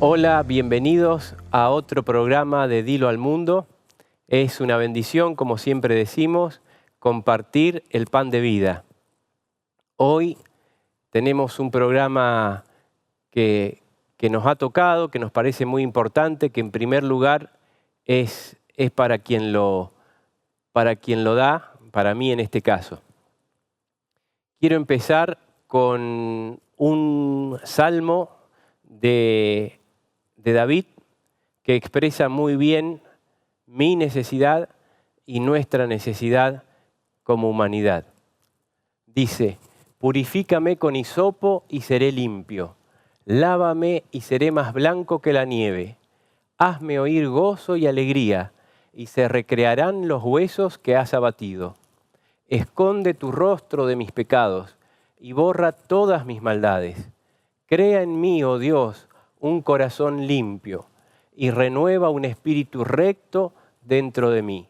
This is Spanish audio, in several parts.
Hola, bienvenidos a otro programa de Dilo al Mundo. Es una bendición, como siempre decimos, compartir el pan de vida. Hoy tenemos un programa que nos ha tocado, que nos parece muy importante, que en primer lugar es para quien lo da, para mí en este caso. Quiero empezar con un salmo de David que expresa muy bien mi necesidad y nuestra necesidad como humanidad. Dice: purifícame con hisopo y seré limpio, lávame y seré más blanco que la nieve, hazme oír gozo y alegría, y se recrearán los huesos que has abatido. Esconde tu rostro de mis pecados y borra todas mis maldades. Crea en mí, oh Dios, un corazón limpio y renueva un espíritu recto dentro de mí.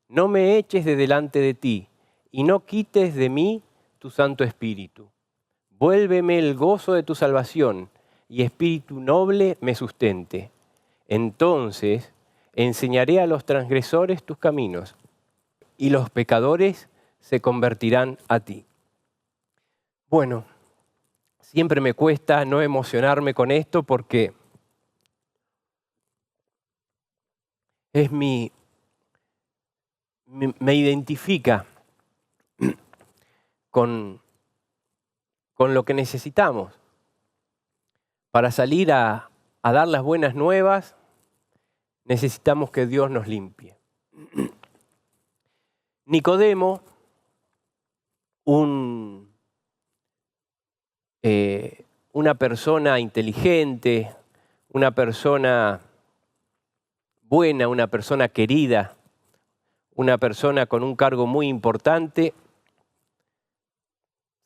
No me eches de delante de ti y no quites de mí tu Santo Espíritu. Vuélveme el gozo de tu salvación y espíritu noble me sustente. Entonces enseñaré a los transgresores tus caminos y los pecadores se convertirán a ti. Bueno, siempre me cuesta no emocionarme con esto porque me identifica con lo que necesitamos. Para salir a dar las buenas nuevas, necesitamos que Dios nos limpie. Nicodemo, una persona inteligente, una persona buena, una persona querida, una persona con un cargo muy importante,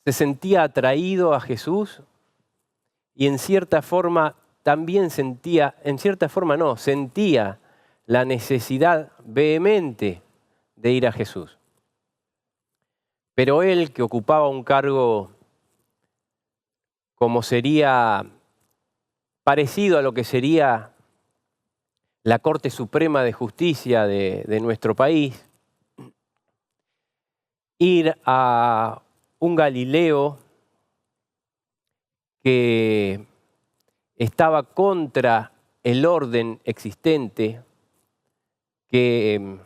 se sentía atraído a Jesús y en cierta forma también sentía la necesidad vehemente de ir a Jesús. Pero él, que ocupaba un cargo como sería parecido a lo que sería la Corte Suprema de Justicia de nuestro país, ir a un Galileo que estaba contra el orden existente, que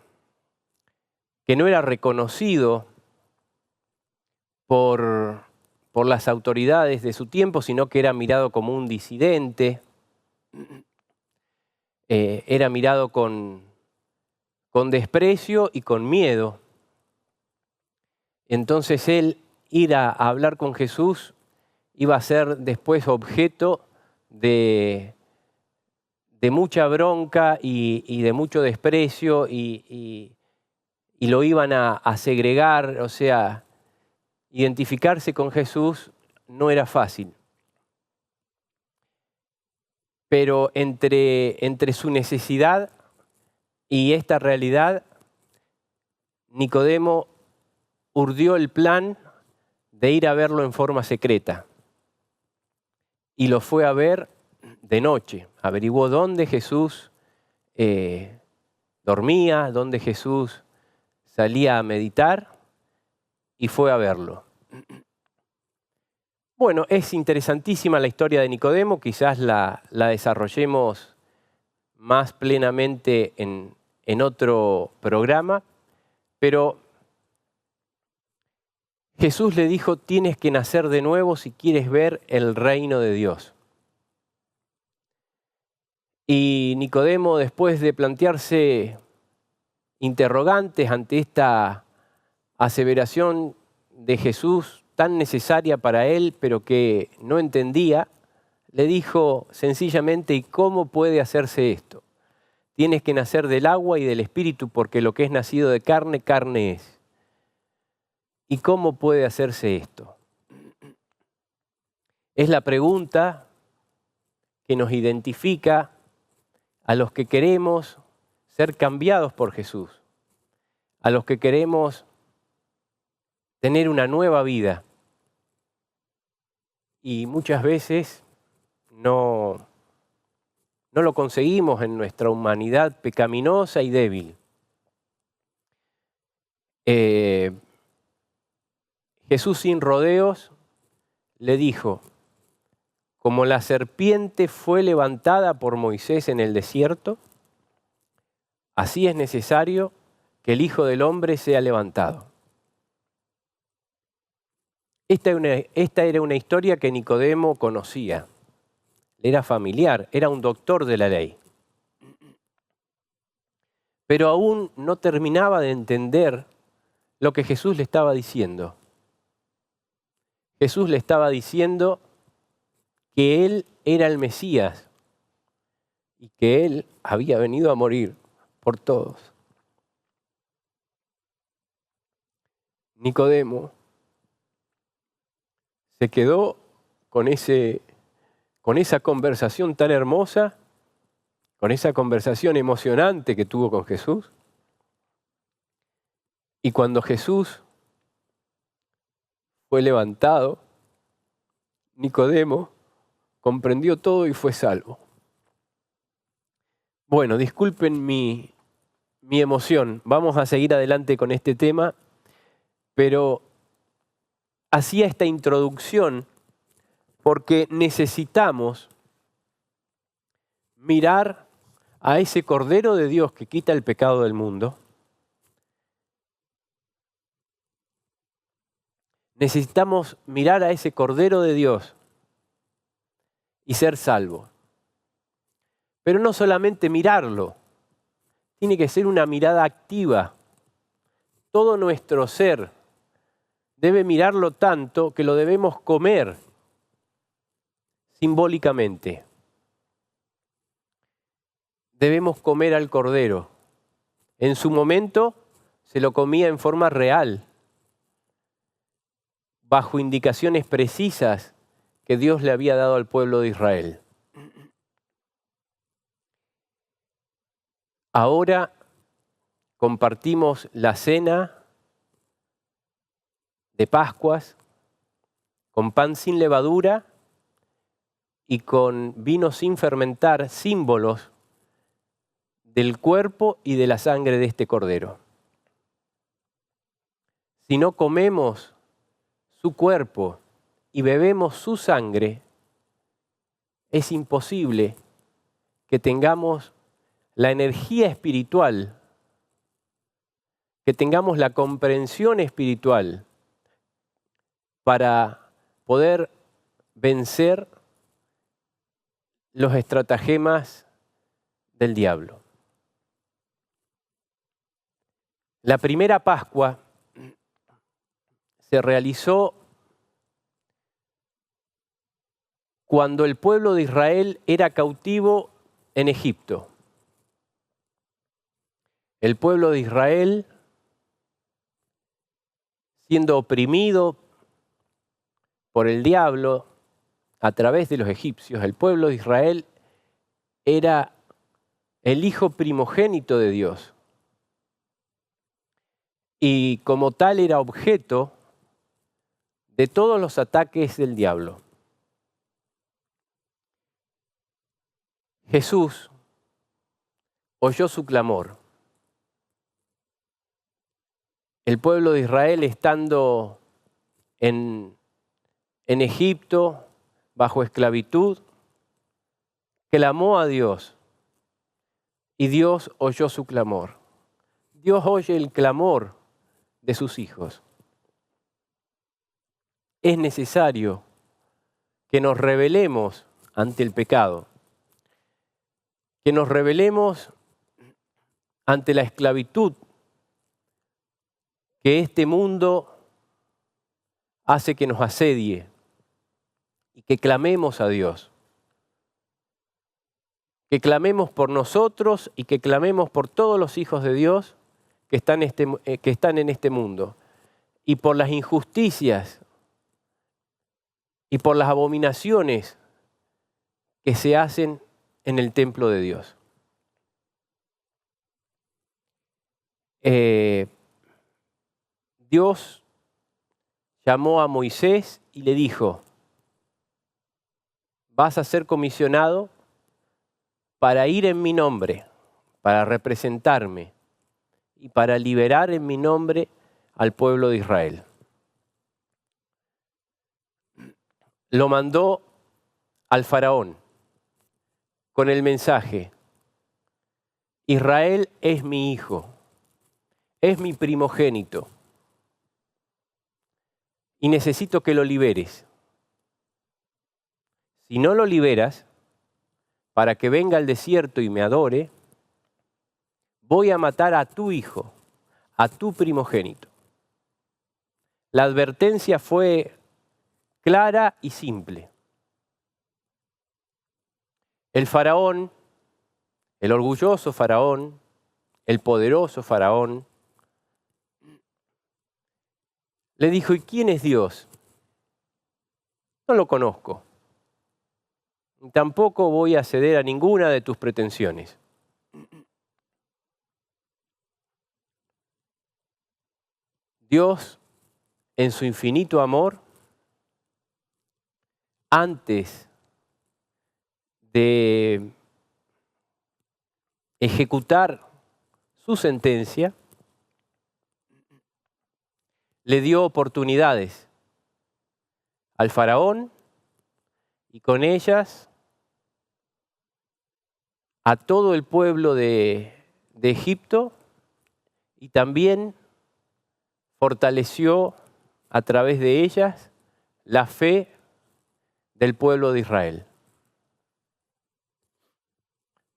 no era reconocido por las autoridades de su tiempo, sino que era mirado como un disidente, era mirado con desprecio y con miedo. Entonces él ir a hablar con Jesús iba a ser después objeto de mucha bronca y de mucho desprecio y lo iban a segregar, o sea, identificarse con Jesús no era fácil. Pero entre su necesidad y esta realidad, Nicodemo urdió el plan de ir a verlo en forma secreta. Y lo fue a ver de noche. Averiguó dónde Jesús dormía, dónde Jesús salía a meditar y fue a verlo. Bueno, es interesantísima la historia de Nicodemo, quizás la desarrollemos más plenamente en otro programa, pero Jesús le dijo: tienes que nacer de nuevo si quieres ver el reino de Dios. Y Nicodemo, después de plantearse interrogantes ante esta aseveración de Jesús tan necesaria para él, pero que no entendía, le dijo sencillamente: ¿y cómo puede hacerse esto? Tienes que nacer del agua y del espíritu, porque lo que es nacido de carne, carne es. ¿Y cómo puede hacerse esto? Es la pregunta que nos identifica a los que queremos ser cambiados por Jesús, a los que queremos tener una nueva vida. Y muchas veces no No lo conseguimos en nuestra humanidad pecaminosa y débil. Jesús sin rodeos le dijo: como la serpiente fue levantada por Moisés en el desierto, así es necesario que el Hijo del Hombre sea levantado. Esta era una historia que Nicodemo conocía, era familiar, era un doctor de la ley. Pero aún no terminaba de entender lo que Jesús le estaba diciendo. Jesús le estaba diciendo que Él era el Mesías y que Él había venido a morir por todos. Nicodemo se quedó con esa conversación tan hermosa, con esa conversación emocionante que tuvo con Jesús. Y cuando Jesús fue levantado, Nicodemo comprendió todo y fue salvo. Bueno, disculpen mi emoción. Vamos a seguir adelante con este tema, pero hacía esta introducción porque necesitamos mirar a ese Cordero de Dios que quita el pecado del mundo. Necesitamos mirar a ese Cordero de Dios y ser salvos. Pero no solamente mirarlo, tiene que ser una mirada activa. Todo nuestro ser debe mirarlo tanto que lo debemos comer simbólicamente. Debemos comer al Cordero. En su momento se lo comía en forma real, bajo indicaciones precisas que Dios le había dado al pueblo de Israel. Ahora compartimos la cena de Pascuas con pan sin levadura y con vino sin fermentar, símbolos del cuerpo y de la sangre de este Cordero. Si no comemos su cuerpo y bebemos su sangre, es imposible que tengamos la energía espiritual, que tengamos la comprensión espiritual para poder vencer los estratagemas del diablo. La primera Pascua se realizó cuando el pueblo de Israel era cautivo en Egipto. El pueblo de Israel, siendo oprimido por el diablo a través de los egipcios, el pueblo de Israel era el hijo primogénito de Dios. Y como tal era objeto de todos los ataques del diablo. Jesús oyó su clamor. El pueblo de Israel, estando en Egipto, bajo esclavitud, clamó a Dios y Dios oyó su clamor. Dios oye el clamor de sus hijos. Es necesario que nos rebelemos ante el pecado, que nos rebelemos ante la esclavitud que este mundo hace que nos asedie y que clamemos a Dios. Que clamemos por nosotros y que clamemos por todos los hijos de Dios que están en este mundo y por las injusticias y por las abominaciones que se hacen en el templo de Dios. Dios llamó a Moisés y le dijo: vas a ser comisionado para ir en mi nombre, para representarme y para liberar en mi nombre al pueblo de Israel. Lo mandó al faraón con el mensaje: Israel es mi hijo, es mi primogénito y necesito que lo liberes. Si no lo liberas, para que venga al desierto y me adore, voy a matar a tu hijo, a tu primogénito. La advertencia fue clara y simple. El faraón, el orgulloso faraón, el poderoso faraón, le dijo: ¿y quién es Dios? No lo conozco. Tampoco voy a ceder a ninguna de tus pretensiones. Dios, en su infinito amor, antes de ejecutar su sentencia, le dio oportunidades al faraón y con ellas a todo el pueblo de Egipto, y también fortaleció a través de ellas la fe del pueblo de Israel.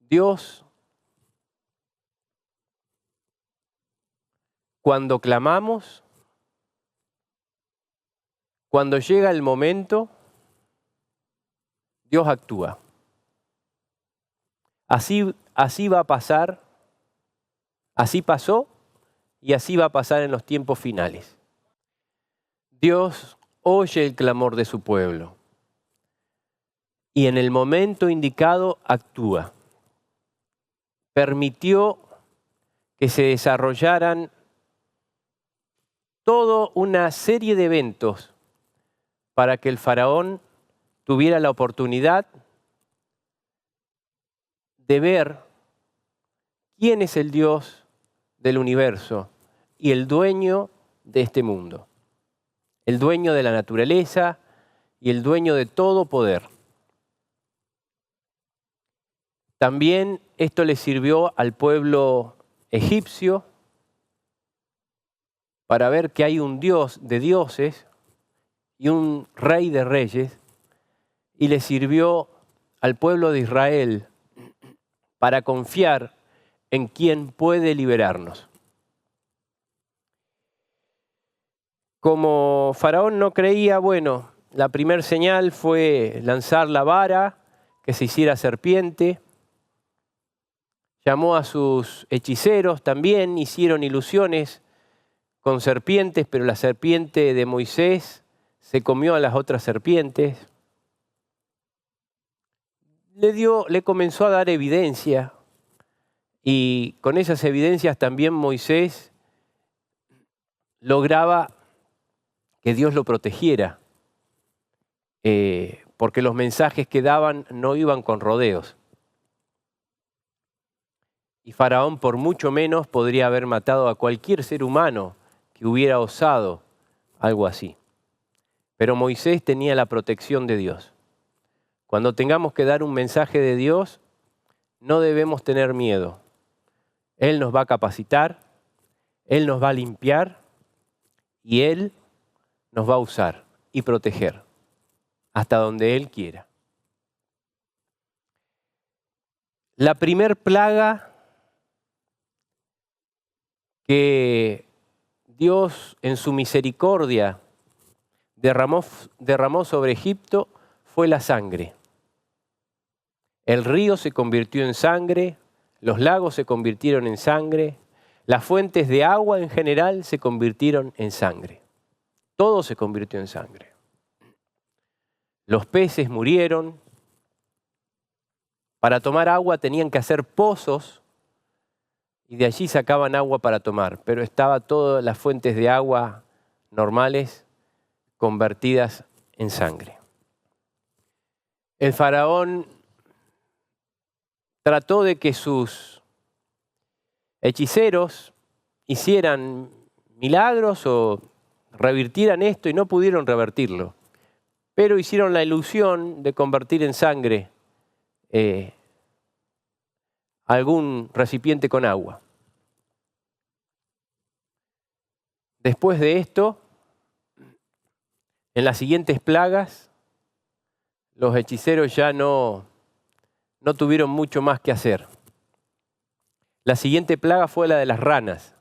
Dios, cuando clamamos, cuando llega el momento, Dios actúa. Así va a pasar, así pasó y así va a pasar en los tiempos finales. Dios oye el clamor de su pueblo y en el momento indicado actúa. Permitió que se desarrollaran toda una serie de eventos para que el faraón tuviera la oportunidad de ver quién es el Dios del universo y el dueño de este mundo, el dueño de la naturaleza y el dueño de todo poder. También esto le sirvió al pueblo egipcio para ver que hay un Dios de dioses y un rey de reyes, y le sirvió al pueblo de Israel para confiar en quien puede liberarnos. Como Faraón no creía, bueno, la primera señal fue lanzar la vara, que se hiciera serpiente. Llamó a sus hechiceros también, hicieron ilusiones con serpientes, pero la serpiente de Moisés se comió a las otras serpientes. Le comenzó a dar evidencia, y con esas evidencias también Moisés lograba que Dios lo protegiera, porque los mensajes que daban no iban con rodeos. Y Faraón por mucho menos podría haber matado a cualquier ser humano que hubiera osado algo así. Pero Moisés tenía la protección de Dios. Cuando tengamos que dar un mensaje de Dios, no debemos tener miedo. Él nos va a capacitar, Él nos va a limpiar y Él nos va a usar y proteger hasta donde Él quiera. La primer plaga que Dios en su misericordia derramó sobre Egipto fue la sangre. El río se convirtió en sangre, los lagos se convirtieron en sangre, las fuentes de agua en general se convirtieron en sangre. Todo se convirtió en sangre. Los peces murieron. Para tomar agua tenían que hacer pozos y de allí sacaban agua para tomar, pero estaban todas las fuentes de agua normales convertidas en sangre. El faraón trató de que sus hechiceros hicieran milagros o revirtieran esto y no pudieron revertirlo. Pero hicieron la ilusión de convertir en sangre algún recipiente con agua. Después de esto, en las siguientes plagas, los hechiceros ya no tuvieron mucho más que hacer. La siguiente plaga fue la de las ranas.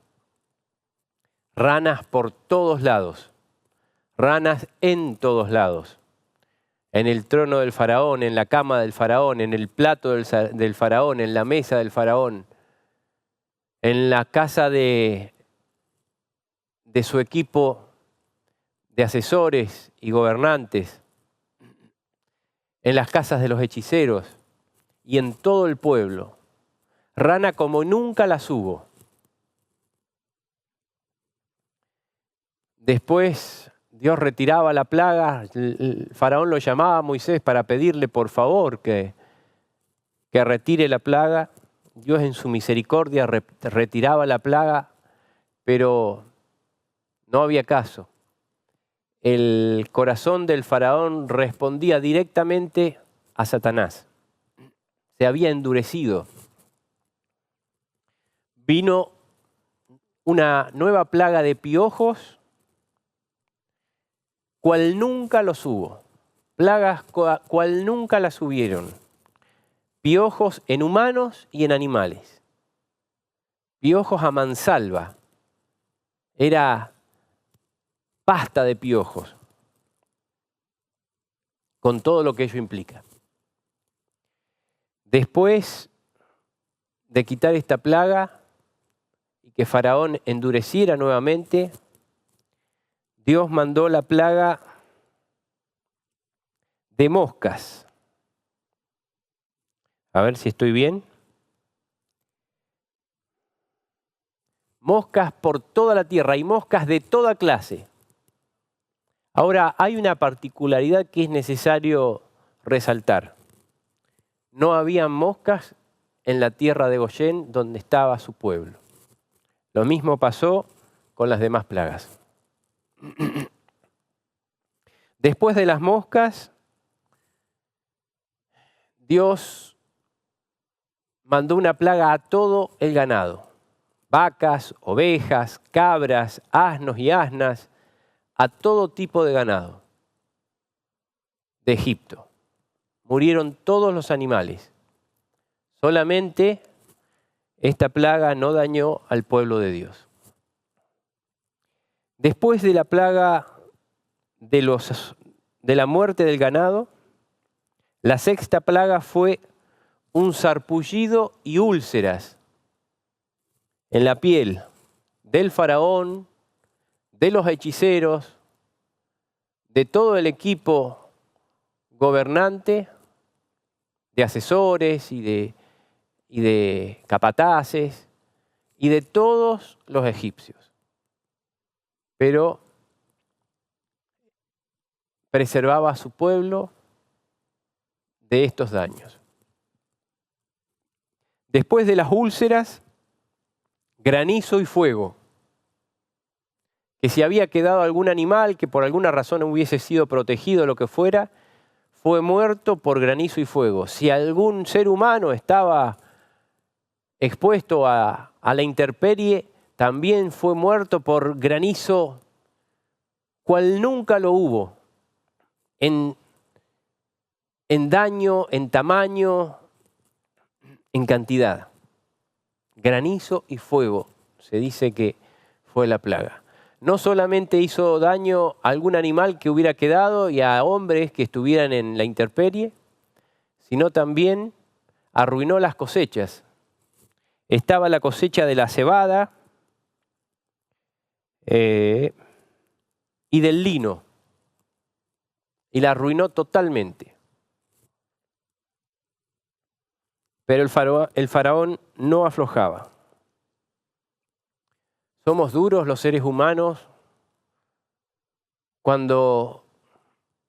Ranas por todos lados. Ranas en todos lados. En el trono del faraón, en la cama del faraón, en el plato del faraón, en la mesa del faraón, en la casa de su equipo de asesores y gobernantes, en las casas de los hechiceros y en todo el pueblo. Rana como nunca las hubo. Después Dios retiraba la plaga, el faraón lo llamaba a Moisés para pedirle por favor que retire la plaga. Dios en su misericordia retiraba la plaga, pero no había caso. El corazón del faraón respondía directamente a Satanás. Se había endurecido. Vino una nueva plaga de piojos, cual nunca los hubo. Plagas cual nunca las hubieron. Piojos en humanos y en animales. Piojos a mansalva. Era pasta de piojos, con todo lo que ello implica. Después de quitar esta plaga y que Faraón endureciera nuevamente, Dios mandó la plaga de moscas. A ver si estoy bien. Moscas por toda la tierra y moscas de toda clase. Ahora, hay una particularidad que es necesario resaltar. No había moscas en la tierra de Gosén donde estaba su pueblo. Lo mismo pasó con las demás plagas. Después de las moscas, Dios mandó una plaga a todo el ganado. Vacas, ovejas, cabras, asnos y asnas, a todo tipo de ganado de Egipto. Murieron todos los animales. Solamente esta plaga no dañó al pueblo de Dios. Después de la plaga de la muerte del ganado, la sexta plaga fue un sarpullido y úlceras en la piel del faraón, de los hechiceros, de todo el equipo gobernante, de asesores y de capataces y de todos los egipcios. Pero preservaba a su pueblo de estos daños. Después de las úlceras, granizo y fuego. Que si había quedado algún animal que por alguna razón hubiese sido protegido o lo que fuera, fue muerto por granizo y fuego. Si algún ser humano estaba expuesto a la intemperie, también fue muerto por granizo, cual nunca lo hubo, en daño, en tamaño, en cantidad. Granizo y fuego, se dice que fue la plaga. No solamente hizo daño a algún animal que hubiera quedado y a hombres que estuvieran en la intemperie, sino también arruinó las cosechas. Estaba la cosecha de la cebada y del lino, y la arruinó totalmente. Pero el faraón no aflojaba. Somos duros los seres humanos cuando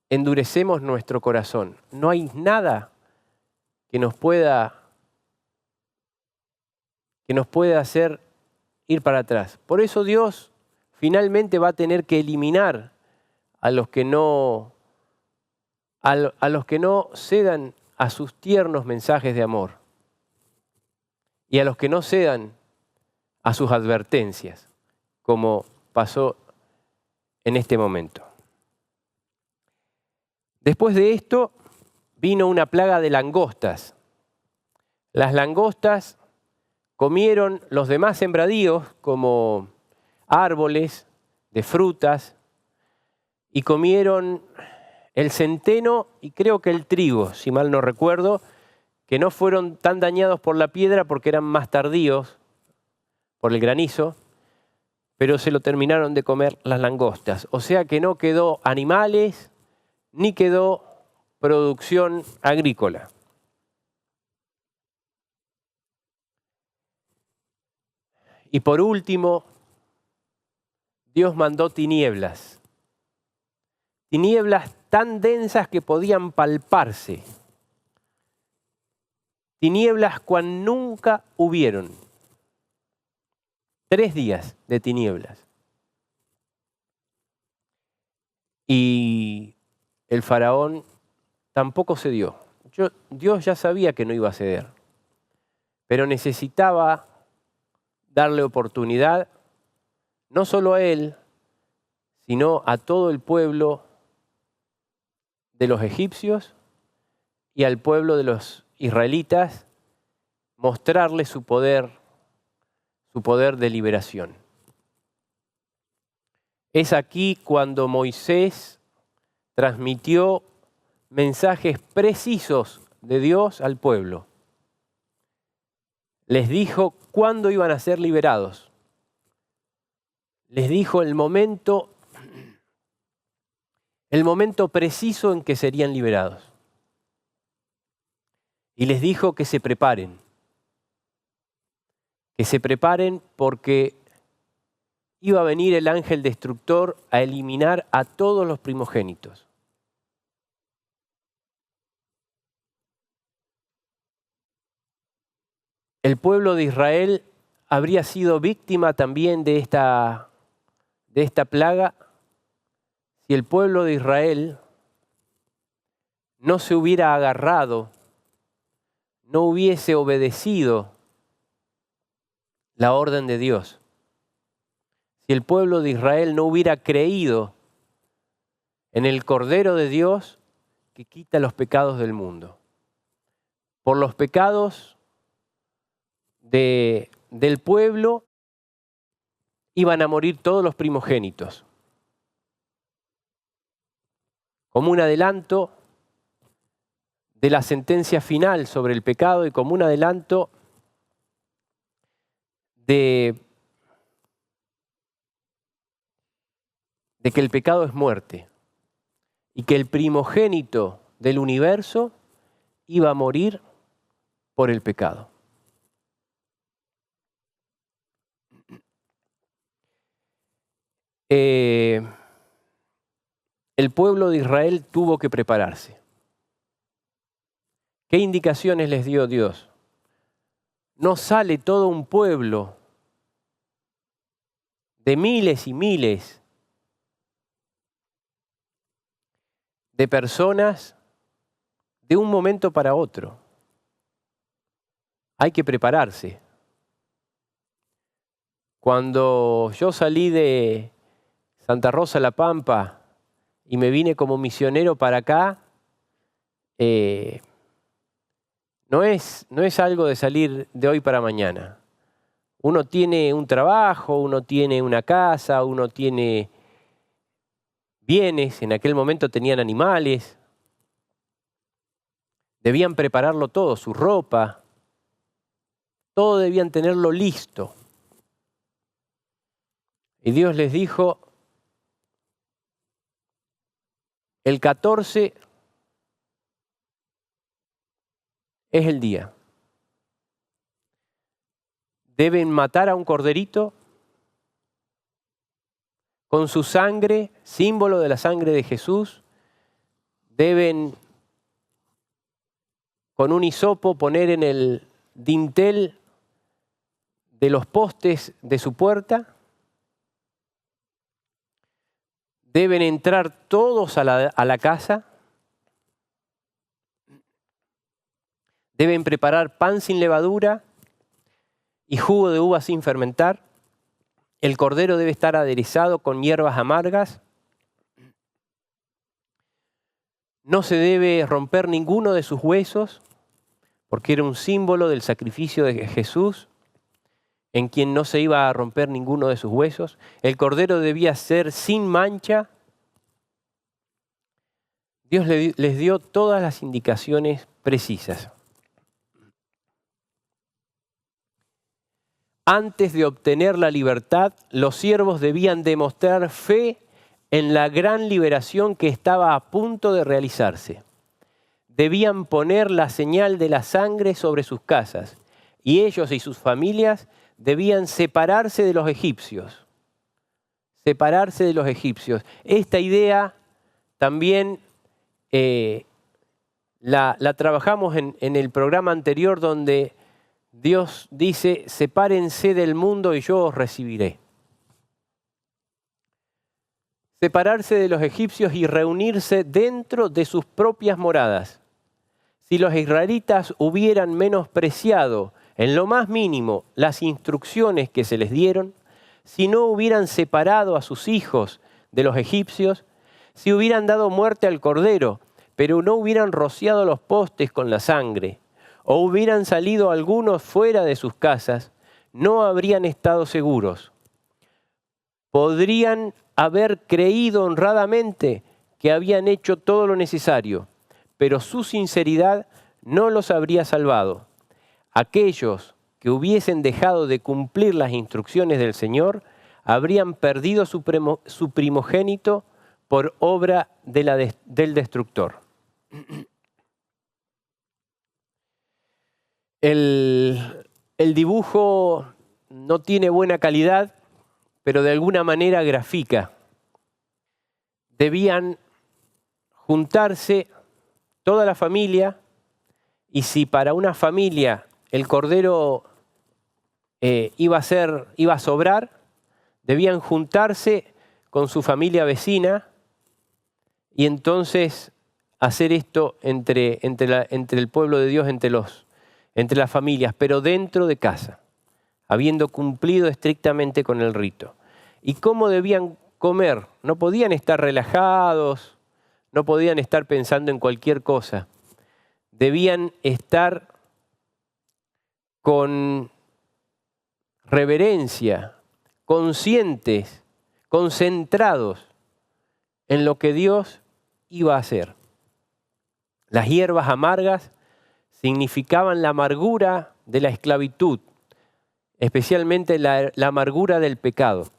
endurecemos nuestro corazón. No hay nada que nos pueda que nos puede hacer ir para atrás. Por eso Dios finalmente va a tener que eliminar a los que no cedan a sus tiernos mensajes de amor y a los que no cedan a sus advertencias, como pasó en este momento. Después de esto vino una plaga de langostas. Las langostas comieron los demás sembradíos como árboles de frutas y comieron el centeno y creo que el trigo, si mal no recuerdo, que no fueron tan dañados por la piedra porque eran más tardíos por el granizo, pero se lo terminaron de comer las langostas. O sea que no quedó animales ni quedó producción agrícola. Y por último, Dios mandó tinieblas. Tinieblas tan densas que podían palparse. Tinieblas cuan nunca hubieron. 3 días de tinieblas. Y el faraón tampoco cedió. Dios ya sabía que no iba a ceder, pero necesitaba darle oportunidad, no solo a él, sino a todo el pueblo de los egipcios y al pueblo de los israelitas, mostrarle su poder de liberación. Es aquí cuando Moisés transmitió mensajes precisos de Dios al pueblo. Les dijo cuándo iban a ser liberados. Les dijo el momento preciso en que serían liberados. Y les dijo que se preparen. Que se preparen porque iba a venir el ángel destructor a eliminar a todos los primogénitos. El pueblo de Israel habría sido víctima también de esta plaga si el pueblo de Israel no se hubiera agarrado, no hubiese obedecido la orden de Dios. Si el pueblo de Israel no hubiera creído en el Cordero de Dios que quita los pecados del mundo. Por los pecados del pueblo iban a morir todos los primogénitos. Como un adelanto de la sentencia final sobre el pecado y como un adelanto de que el pecado es muerte y que el primogénito del universo iba a morir por el pecado. El pueblo de Israel tuvo que prepararse. ¿Qué indicaciones les dio Dios? No sale todo un pueblo de miles y miles de personas de un momento para otro. Hay que prepararse. Cuando yo salí de Santa Rosa, La Pampa, y me vine como misionero para acá, no es algo de salir de hoy para mañana. Uno tiene un trabajo, uno tiene una casa, uno tiene bienes, en aquel momento tenían animales, debían prepararlo todo, su ropa, todo debían tenerlo listo. Y Dios les dijo, el 14 es el día. Deben matar a un corderito con su sangre, símbolo de la sangre de Jesús. Deben con un hisopo poner en el dintel de los postes de su puerta. Deben entrar todos a la casa. Deben preparar pan sin levadura y jugo de uva sin fermentar. El cordero debe estar aderezado con hierbas amargas. No se debe romper ninguno de sus huesos, porque era un símbolo del sacrificio de Jesús, en quien no se iba a romper ninguno de sus huesos. El cordero debía ser sin mancha. Dios les dio todas las indicaciones precisas. Antes de obtener la libertad, los siervos debían demostrar fe en la gran liberación que estaba a punto de realizarse. Debían poner la señal de la sangre sobre sus casas y ellos y sus familias debían separarse de los egipcios. Separarse de los egipcios. Esta idea también la trabajamos en el programa anterior, donde Dios dice: sepárense del mundo y yo os recibiré. Separarse de los egipcios y reunirse dentro de sus propias moradas. Si los israelitas hubieran menospreciado en lo más mínimo las instrucciones que se les dieron, si no hubieran separado a sus hijos de los egipcios, si hubieran dado muerte al cordero, pero no hubieran rociado los postes con la sangre, o hubieran salido algunos fuera de sus casas, no habrían estado seguros. Podrían haber creído honradamente que habían hecho todo lo necesario, pero su sinceridad no los habría salvado. Aquellos que hubiesen dejado de cumplir las instrucciones del Señor habrían perdido su primogénito por obra del destructor. El dibujo no tiene buena calidad, pero de alguna manera grafica. Debían juntarse toda la familia, y si para una familia el cordero iba a sobrar, debían juntarse con su familia vecina y entonces hacer esto entre el pueblo de Dios, entre las familias, pero dentro de casa, habiendo cumplido estrictamente con el rito. ¿Y cómo debían comer? No podían estar relajados, no podían estar pensando en cualquier cosa. Debían estar con reverencia, conscientes, concentrados en lo que Dios iba a hacer. Las hierbas amargas significaban la amargura de la esclavitud, especialmente la amargura del pecado.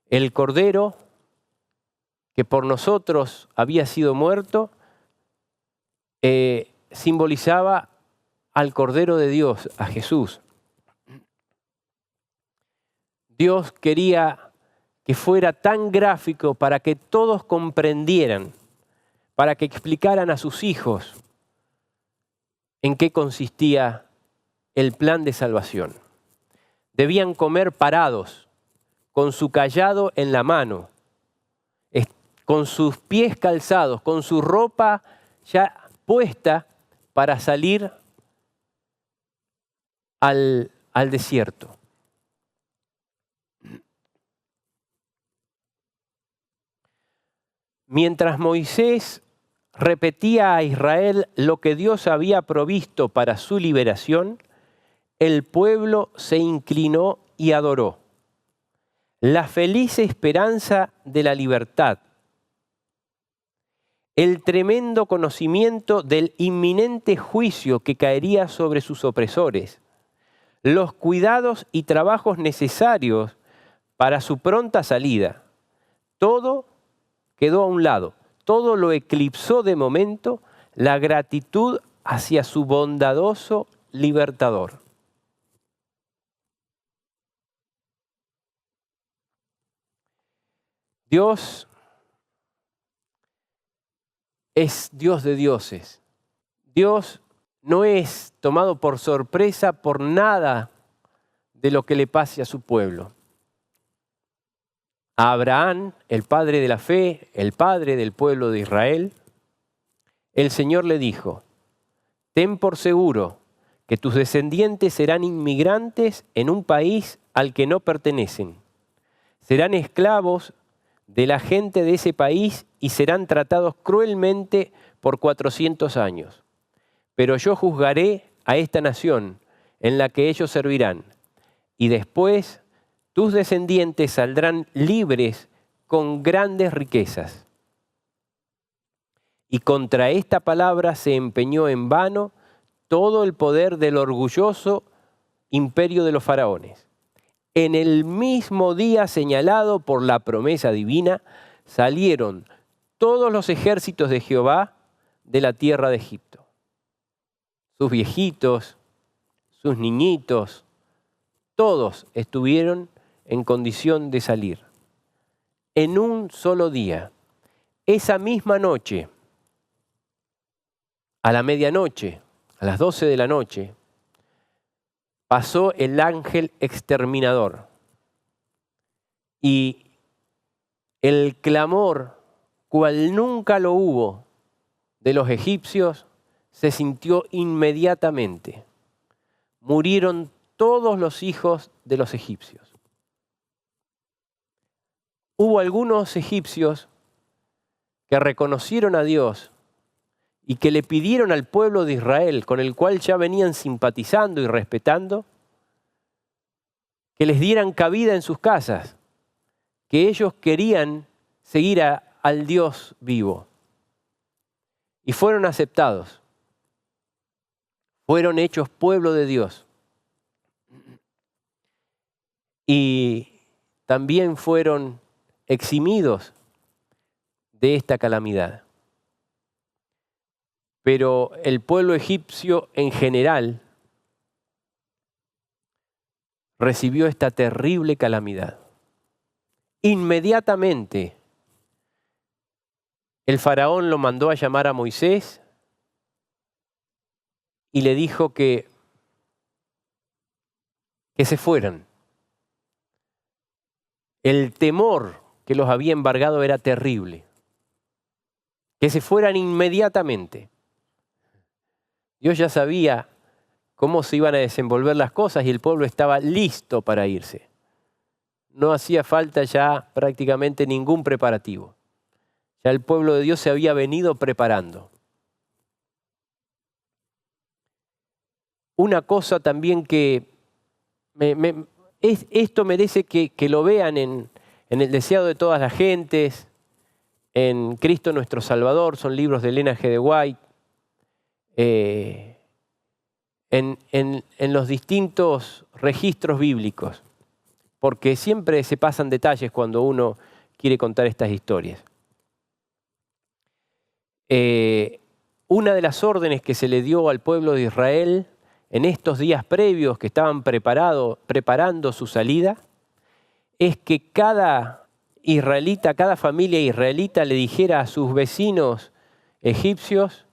El cordero, que por nosotros había sido muerto, simbolizaba al Cordero de Dios, a Jesús. Dios quería que fuera tan gráfico para que todos comprendieran, para que explicaran a sus hijos en qué consistía el plan de salvación. Debían comer parados, con su cayado en la mano, con sus pies calzados, con su ropa ya puesta para salir al desierto. Mientras Moisés repetía a Israel lo que Dios había provisto para su liberación, el pueblo se inclinó y adoró. La feliz esperanza de la libertad, el tremendo conocimiento del inminente juicio que caería sobre sus opresores, los cuidados y trabajos necesarios para su pronta salida, todo quedó a un lado, todo lo eclipsó de momento la gratitud hacia su bondadoso libertador. Dios es Dios de dioses. Dios no es tomado por sorpresa por nada de lo que le pase a su pueblo. A Abraham, el padre de la fe, el padre del pueblo de Israel, el Señor le dijo: ten por seguro que tus descendientes serán inmigrantes en un país al que no pertenecen. Serán esclavos de la gente de ese país y serán tratados cruelmente por 400 años. Pero yo juzgaré a esta nación en la que ellos servirán, y después tus descendientes saldrán libres con grandes riquezas. Y contra esta palabra se empeñó en vano todo el poder del orgulloso imperio de los faraones. En el mismo día señalado por la promesa divina, salieron todos los ejércitos de Jehová de la tierra de Egipto. Sus viejitos, sus niñitos, todos estuvieron en condición de salir. En un solo día, esa misma noche, a la medianoche, a las 12 de la noche, pasó el ángel exterminador. Y el clamor, cual nunca lo hubo, de los egipcios, se sintió inmediatamente. Murieron todos los hijos de los egipcios. Hubo algunos egipcios que reconocieron a Dios y que le pidieron al pueblo de Israel, con el cual ya venían simpatizando y respetando, que les dieran cabida en sus casas, que ellos querían seguir al Dios vivo. Y fueron aceptados. Fueron hechos pueblo de Dios. Y también fueron eximidos de esta calamidad. Pero el pueblo egipcio en general recibió esta terrible calamidad. Inmediatamente el faraón lo mandó a llamar a Moisés y le dijo que se fueran. El temor que los había embargado era terrible. Que se fueran inmediatamente. Dios ya sabía cómo se iban a desenvolver las cosas y el pueblo estaba listo para irse. No hacía falta ya prácticamente ningún preparativo. Ya el pueblo de Dios se había venido preparando. Una cosa también que esto merece que lo vean en el deseado de todas las gentes, en Cristo nuestro Salvador, son libros de Elena G. de White, en los distintos registros bíblicos, porque siempre se pasan detalles cuando uno quiere contar estas historias. Una de las órdenes que se le dio al pueblo de Israel en estos días previos que estaban preparando su salida, es que cada israelita, cada familia israelita le dijera a sus vecinos egipcios: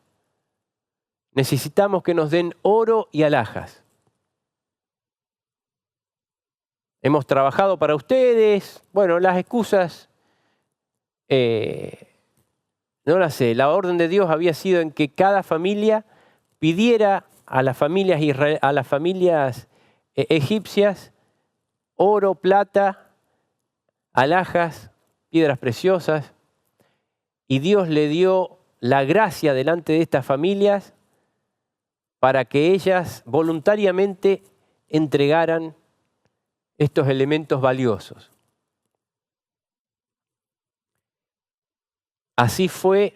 necesitamos que nos den oro y alhajas. Hemos trabajado para ustedes. Bueno, las excusas, no las sé. La orden de Dios había sido en que cada familia pidiera a las familias egipcias oro, plata, alhajas, piedras preciosas. Y Dios le dio la gracia delante de estas familias para que ellas voluntariamente entregaran estos elementos valiosos. Así fue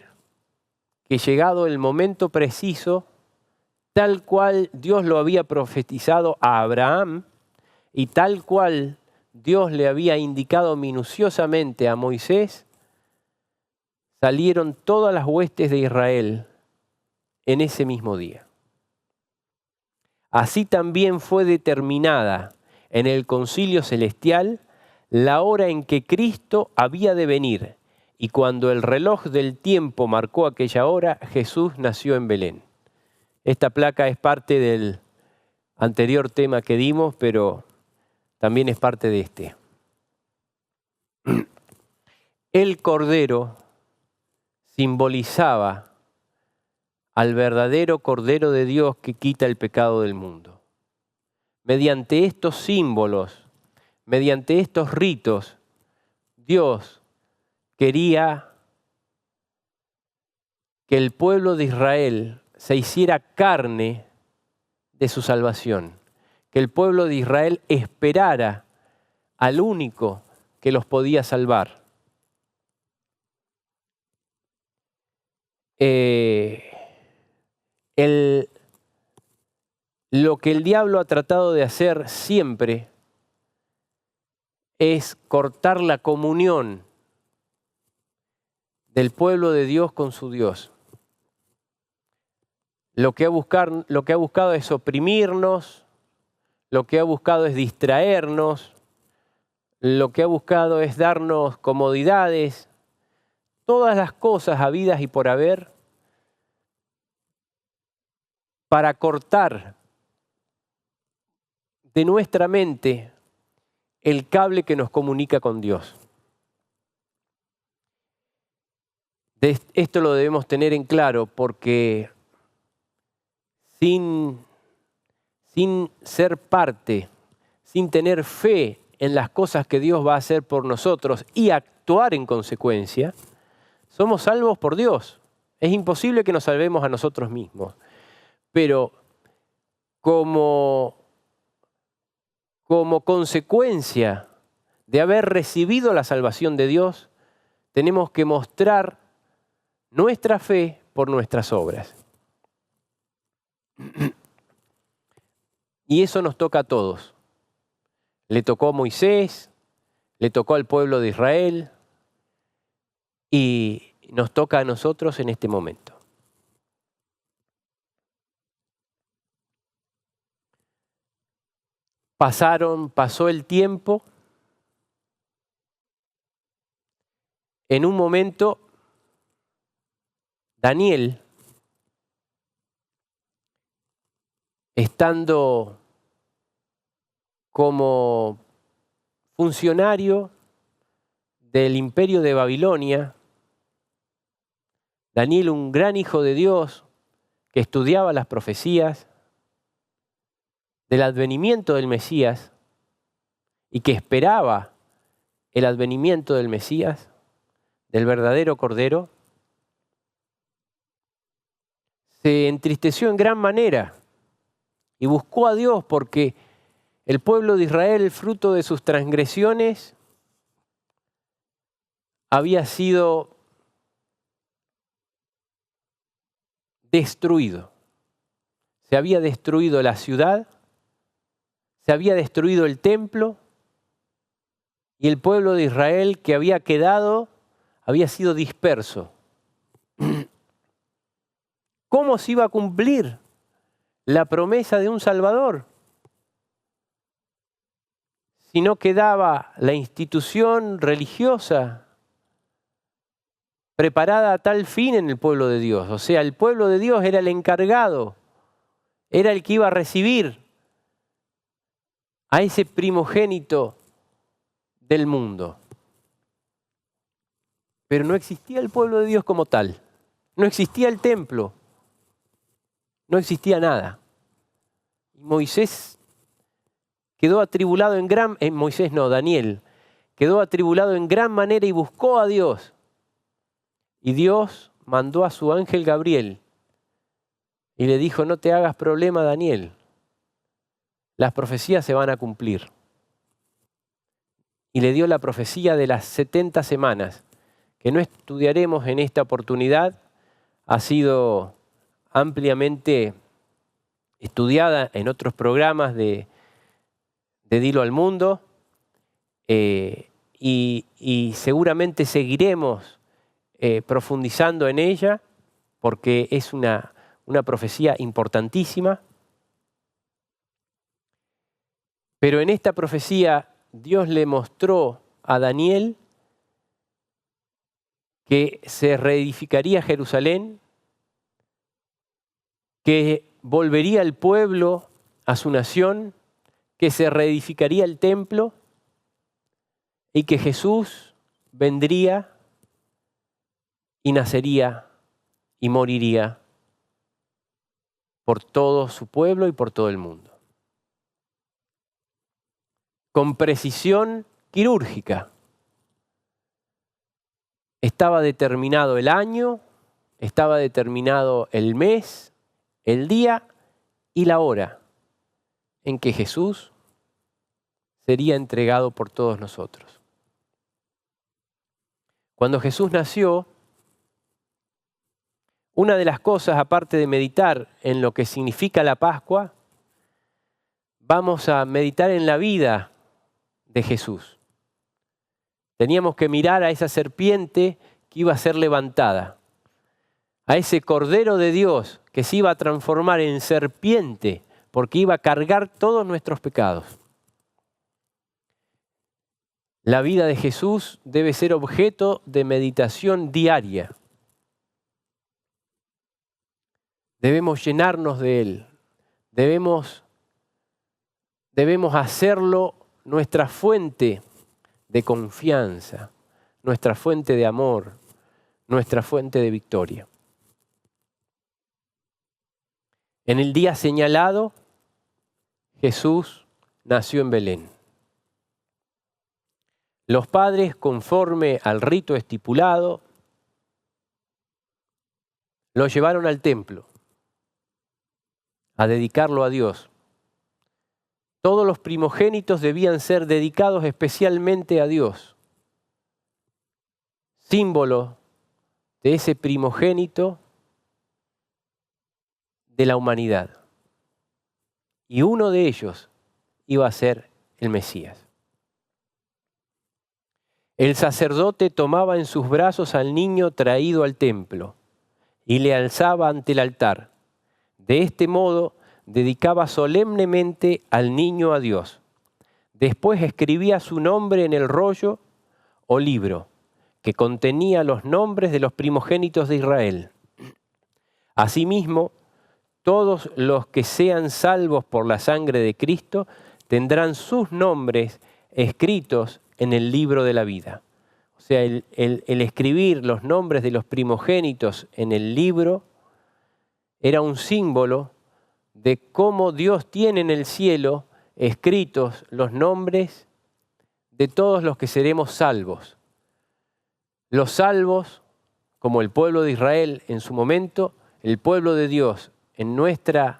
que, llegado el momento preciso, tal cual Dios lo había profetizado a Abraham y tal cual Dios le había indicado minuciosamente a Moisés, salieron todas las huestes de Israel en ese mismo día. Así también fue determinada en el concilio celestial la hora en que Cristo había de venir, y cuando el reloj del tiempo marcó aquella hora, Jesús nació en Belén. Esta placa es parte del anterior tema que dimos, pero también es parte de este. El Cordero simbolizaba al verdadero Cordero de Dios que quita el pecado del mundo. Mediante estos símbolos, mediante estos ritos, Dios quería que el pueblo de Israel se hiciera carne de su salvación, que el pueblo de Israel esperara al único que los podía salvar. Lo que el diablo ha tratado de hacer siempre es cortar la comunión del pueblo de Dios con su Dios. Lo que ha buscado es oprimirnos, lo que ha buscado es distraernos, lo que ha buscado es darnos comodidades, todas las cosas habidas y por haber, para cortar de nuestra mente el cable que nos comunica con Dios. Esto lo debemos tener en claro porque sin ser parte, sin tener fe en las cosas que Dios va a hacer por nosotros y actuar en consecuencia, somos salvos por Dios. Es imposible que nos salvemos a nosotros mismos. Pero como consecuencia de haber recibido la salvación de Dios, tenemos que mostrar nuestra fe por nuestras obras. Y eso nos toca a todos. Le tocó a Moisés, le tocó al pueblo de Israel y nos toca a nosotros en este momento. Pasó el tiempo. En un momento, Daniel, estando como funcionario del imperio de Babilonia, Daniel, un gran hijo de Dios, que estudiaba las profecías del advenimiento del Mesías y que esperaba el advenimiento del Mesías, del verdadero Cordero, se entristeció en gran manera y buscó a Dios porque el pueblo de Israel, fruto de sus transgresiones, había sido destruido. Se había destruido la ciudad, se había destruido el templo y el pueblo de Israel que había quedado había sido disperso. ¿Cómo se iba a cumplir la promesa de un Salvador si no quedaba la institución religiosa preparada a tal fin en el pueblo de Dios? O sea, el pueblo de Dios era el encargado, era el que iba a recibir a ese primogénito del mundo. Pero no existía el pueblo de Dios como tal, no existía el templo, no existía nada. Y Moisés quedó atribulado Daniel quedó atribulado en gran manera y buscó a Dios. Y Dios mandó a su ángel Gabriel y le dijo: no te hagas problema, Daniel, las profecías se van a cumplir. Y le dio la profecía de las 70 semanas, que no estudiaremos en esta oportunidad, ha sido ampliamente estudiada en otros programas de Dilo al Mundo, y seguramente seguiremos profundizando en ella porque es una profecía importantísima. Pero en esta profecía Dios le mostró a Daniel que se reedificaría Jerusalén, que volvería el pueblo a su nación, que se reedificaría el templo y que Jesús vendría y nacería y moriría por todo su pueblo y por todo el mundo. Con precisión quirúrgica. Estaba determinado el año, estaba determinado el mes, el día y la hora en que Jesús sería entregado por todos nosotros. Cuando Jesús nació, una de las cosas, aparte de meditar en lo que significa la Pascua, vamos a meditar en la vida de Jesús. Teníamos que mirar a esa serpiente que iba a ser levantada, a ese Cordero de Dios que se iba a transformar en serpiente porque iba a cargar todos nuestros pecados. La vida de Jesús debe ser objeto de meditación diaria. Debemos llenarnos de Él. Debemos hacerlo nuestra fuente de confianza, nuestra fuente de amor, nuestra fuente de victoria. En el día señalado, Jesús nació en Belén. Los padres, conforme al rito estipulado, lo llevaron al templo a dedicarlo a Dios. Todos los primogénitos debían ser dedicados especialmente a Dios. Símbolo de ese primogénito de la humanidad. Y uno de ellos iba a ser el Mesías. El sacerdote tomaba en sus brazos al niño traído al templo y le alzaba ante el altar. De este modo dedicaba solemnemente al niño a Dios. Después escribía su nombre en el rollo o libro que contenía los nombres de los primogénitos de Israel. Asimismo, todos los que sean salvos por la sangre de Cristo tendrán sus nombres escritos en el libro de la vida. O sea, el escribir los nombres de los primogénitos en el libro era un símbolo de cómo Dios tiene en el cielo escritos los nombres de todos los que seremos salvos. Los salvos, como el pueblo de Israel en su momento, el pueblo de Dios en nuestro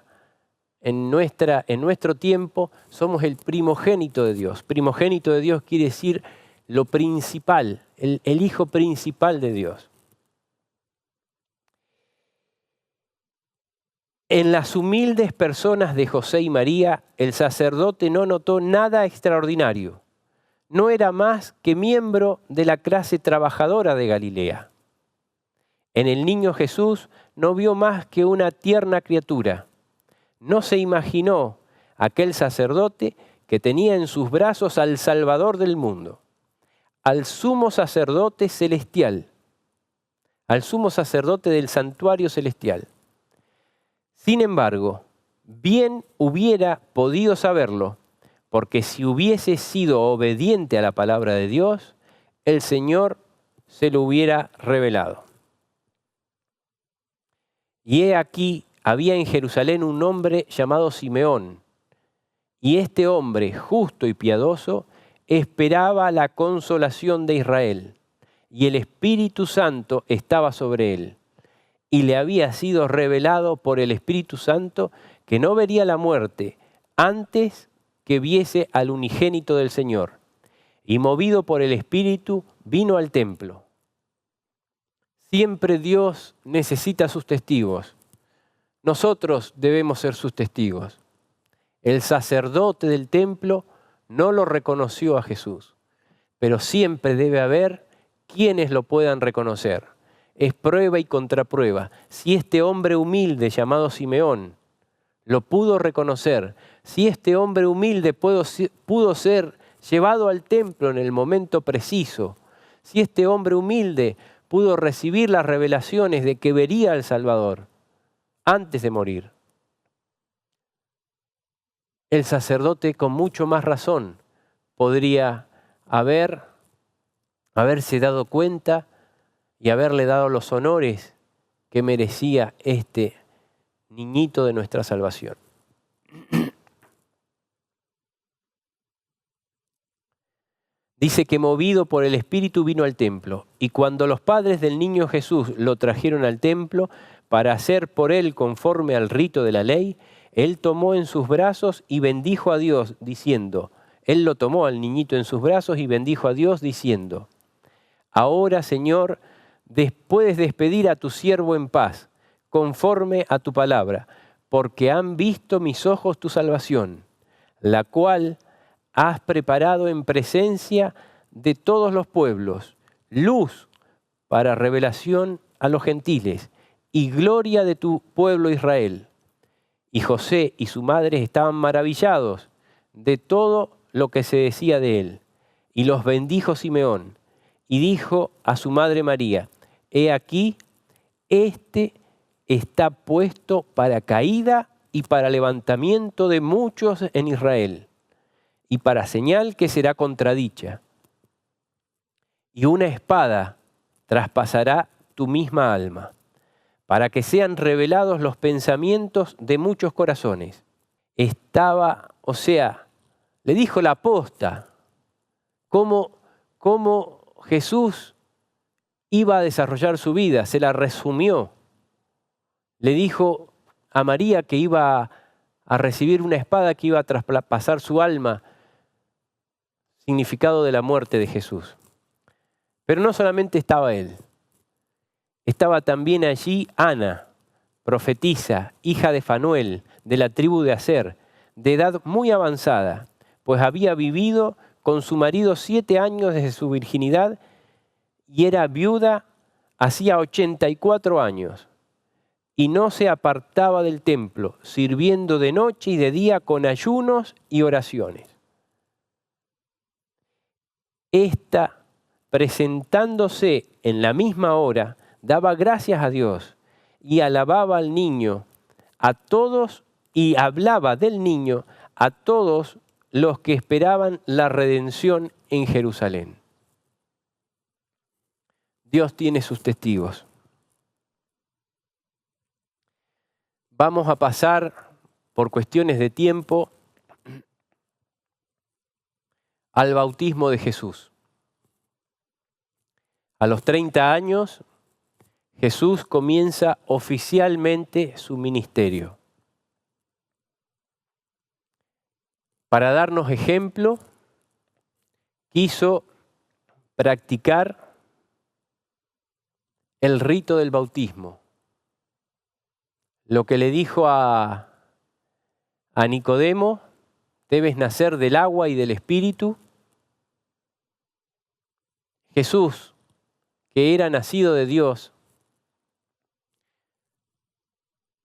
tiempo, somos el primogénito de Dios. Primogénito de Dios quiere decir lo principal, el hijo principal de Dios. En las humildes personas de José y María, el sacerdote no notó nada extraordinario. No era más que miembro de la clase trabajadora de Galilea. En el niño Jesús no vio más que una tierna criatura. No se imaginó aquel sacerdote que tenía en sus brazos al Salvador del mundo, al sumo sacerdote celestial, al sumo sacerdote del santuario celestial. Sin embargo, bien hubiera podido saberlo, porque si hubiese sido obediente a la palabra de Dios, el Señor se lo hubiera revelado. Y he aquí, había en Jerusalén un hombre llamado Simeón, y este hombre, justo y piadoso, esperaba la consolación de Israel, y el Espíritu Santo estaba sobre él. Y le había sido revelado por el Espíritu Santo que no vería la muerte antes que viese al unigénito del Señor. Y movido por el Espíritu, vino al templo. Siempre Dios necesita sus testigos. Nosotros debemos ser sus testigos. El sacerdote del templo no lo reconoció a Jesús, pero siempre debe haber quienes lo puedan reconocer. Es prueba y contraprueba. Si este hombre humilde llamado Simeón lo pudo reconocer, si este hombre humilde pudo ser llevado al templo en el momento preciso, si este hombre humilde pudo recibir las revelaciones de que vería al Salvador antes de morir, el sacerdote con mucho más razón podría haberse dado cuenta y haberle dado los honores que merecía este niñito de nuestra salvación. Dice que movido por el Espíritu vino al templo, y cuando los padres del niño Jesús lo trajeron al templo para hacer por él conforme al rito de la ley, él tomó en sus brazos y bendijo a Dios, diciendo, él lo tomó al niñito en sus brazos y bendijo a Dios, diciendo, ahora, Señor, puedes despedir a tu siervo en paz, conforme a tu palabra, porque han visto mis ojos tu salvación, la cual has preparado en presencia de todos los pueblos, luz para revelación a los gentiles y gloria de tu pueblo Israel. Y José y su madre estaban maravillados de todo lo que se decía de él. Y los bendijo Simeón y dijo a su madre María, he aquí, este está puesto para caída y para levantamiento de muchos en Israel, y para señal que será contradicha. Y una espada traspasará tu misma alma, para que sean revelados los pensamientos de muchos corazones. Le dijo la posta, cómo Jesús iba a desarrollar su vida, se la resumió. Le dijo a María que iba a recibir una espada que iba a traspasar su alma, significado de la muerte de Jesús. Pero no solamente estaba él, estaba también allí Ana, profetisa, hija de Fanuel, de la tribu de Aser, de edad muy avanzada, pues había vivido con su marido 7 años desde su virginidad y era viuda hacía 84 años. Y no se apartaba del templo, sirviendo de noche y de día con ayunos y oraciones. Esta, presentándose en la misma hora, daba gracias a Dios y alababa al niño a todos y hablaba del niño a todos los que esperaban la redención en Jerusalén. Dios tiene sus testigos. Vamos a pasar, por cuestiones de tiempo, al bautismo de Jesús. A los 30 años, Jesús comienza oficialmente su ministerio. Para darnos ejemplo, quiso practicar el rito del bautismo. Lo que le dijo a Nicodemo, debes nacer del agua y del Espíritu. Jesús, que era nacido de Dios,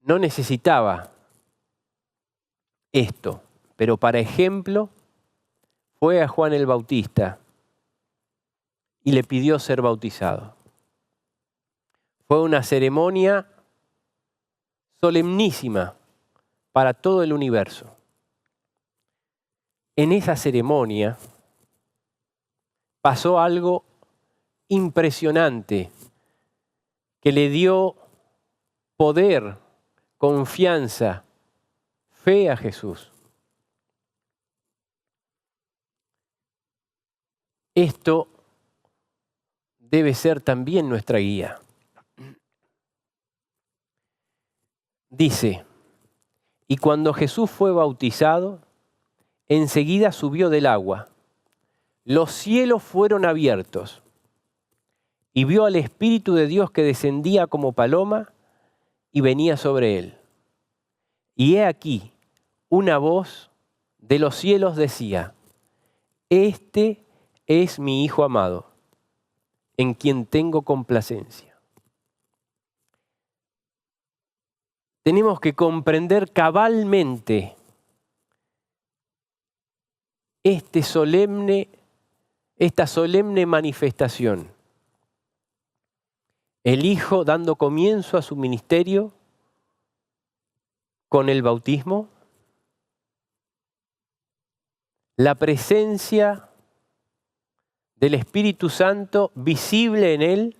no necesitaba esto, pero para ejemplo fue a Juan el Bautista y le pidió ser bautizado. Fue una ceremonia solemnísima para todo el universo. En esa ceremonia pasó algo impresionante que le dio poder, confianza, fe a Jesús. Esto debe ser también nuestra guía. Dice, y cuando Jesús fue bautizado, enseguida subió del agua. Los cielos fueron abiertos y vio al Espíritu de Dios que descendía como paloma y venía sobre él. Y he aquí, una voz de los cielos decía, este es mi Hijo amado, en quien tengo complacencia. Tenemos que comprender cabalmente esta solemne manifestación. El Hijo dando comienzo a su ministerio con el bautismo, la presencia del Espíritu Santo visible en él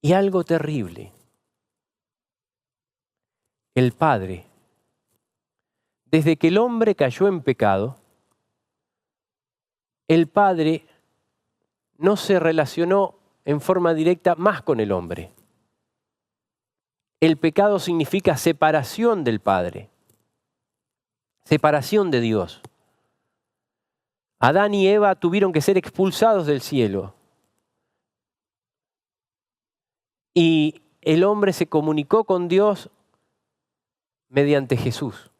y algo terrible. El Padre, desde que el hombre cayó en pecado, el Padre no se relacionó en forma directa más con el hombre. El pecado significa separación del Padre, separación de Dios. Adán y Eva tuvieron que ser expulsados del cielo. Y el hombre se comunicó con Dios mediante Jesús.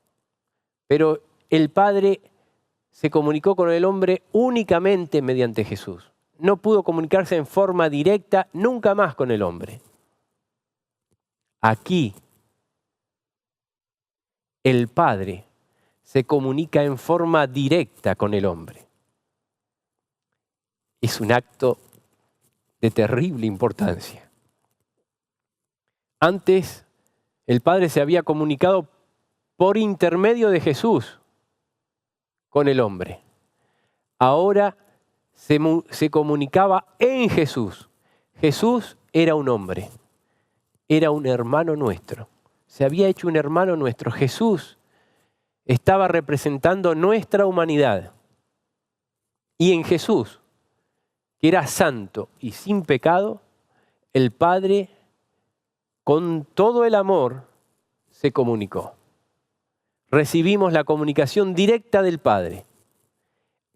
Pero el Padre se comunicó con el hombre únicamente mediante Jesús. No pudo comunicarse en forma directa nunca más con el hombre. Aquí, el Padre se comunica en forma directa con el hombre. Es un acto de terrible importancia. Antes, el Padre se había comunicado por intermedio de Jesús con el hombre. Ahora se comunicaba en Jesús. Jesús era un hombre, era un hermano nuestro. Se había hecho un hermano nuestro. Jesús estaba representando nuestra humanidad. Y en Jesús, que era santo y sin pecado, el Padre, con todo el amor, se comunicó. Recibimos la comunicación directa del Padre.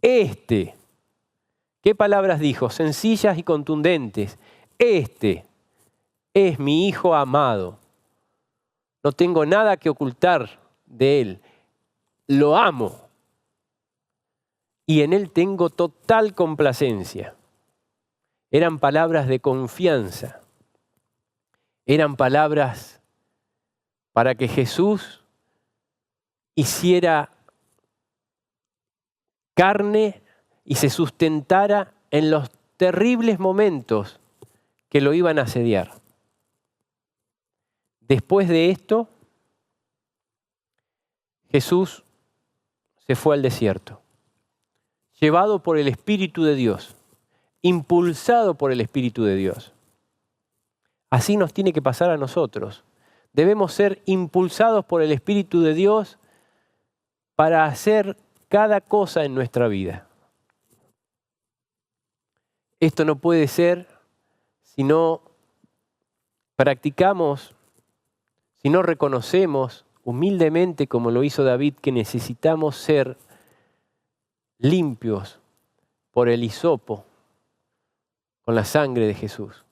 ¿Qué palabras dijo? Sencillas y contundentes. Este es mi Hijo amado. No tengo nada que ocultar de Él. Lo amo. Y en Él tengo total complacencia. Eran palabras de confianza. Eran palabras para que Jesús hiciera carne y se sustentara en los terribles momentos que lo iban a asediar. Después de esto, Jesús se fue al desierto, llevado por el Espíritu de Dios, impulsado por el Espíritu de Dios. Así nos tiene que pasar a nosotros. Debemos ser impulsados por el Espíritu de Dios para hacer cada cosa en nuestra vida. Esto no puede ser si no practicamos, si no reconocemos humildemente, como lo hizo David, que necesitamos ser limpios por el hisopo, con la sangre de Jesús.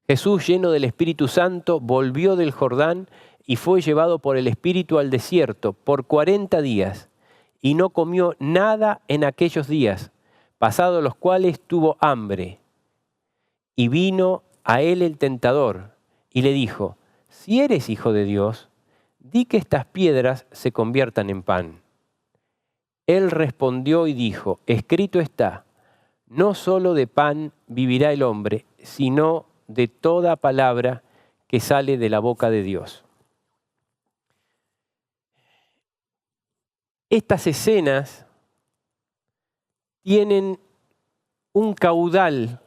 Jesús, lleno del Espíritu Santo, volvió del Jordán y fue llevado por el Espíritu al desierto por 40 días y no comió nada en aquellos días, pasados los cuales tuvo hambre. Y vino a él el tentador y le dijo: si eres hijo de Dios, di que estas piedras se conviertan en pan. Él respondió y dijo: escrito está, no solo de pan vivirá el hombre, sino de toda palabra que sale de la boca de Dios. Estas escenas tienen un caudal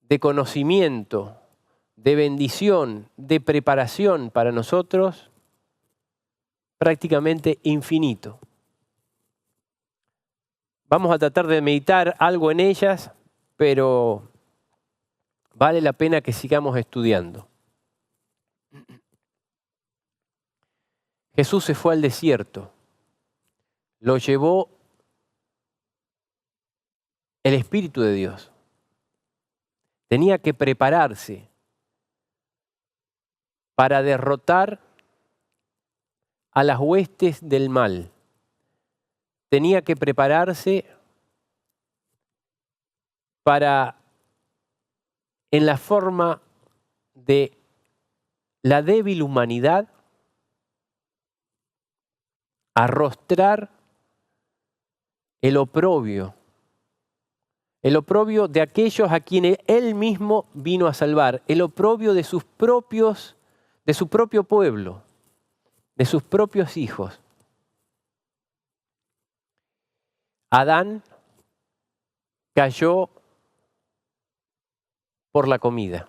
de conocimiento, de bendición, de preparación para nosotros prácticamente infinito. Vamos a tratar de meditar algo en ellas, pero vale la pena que sigamos estudiando. Jesús se fue al desierto. Lo llevó el Espíritu de Dios. Tenía que prepararse para derrotar a las huestes del mal. Tenía que prepararse para, en la forma de la débil humanidad, arrostrar el oprobio de aquellos a quienes Él mismo vino a salvar, el oprobio de su propio pueblo, de sus propios hijos. Adán cayó por la comida.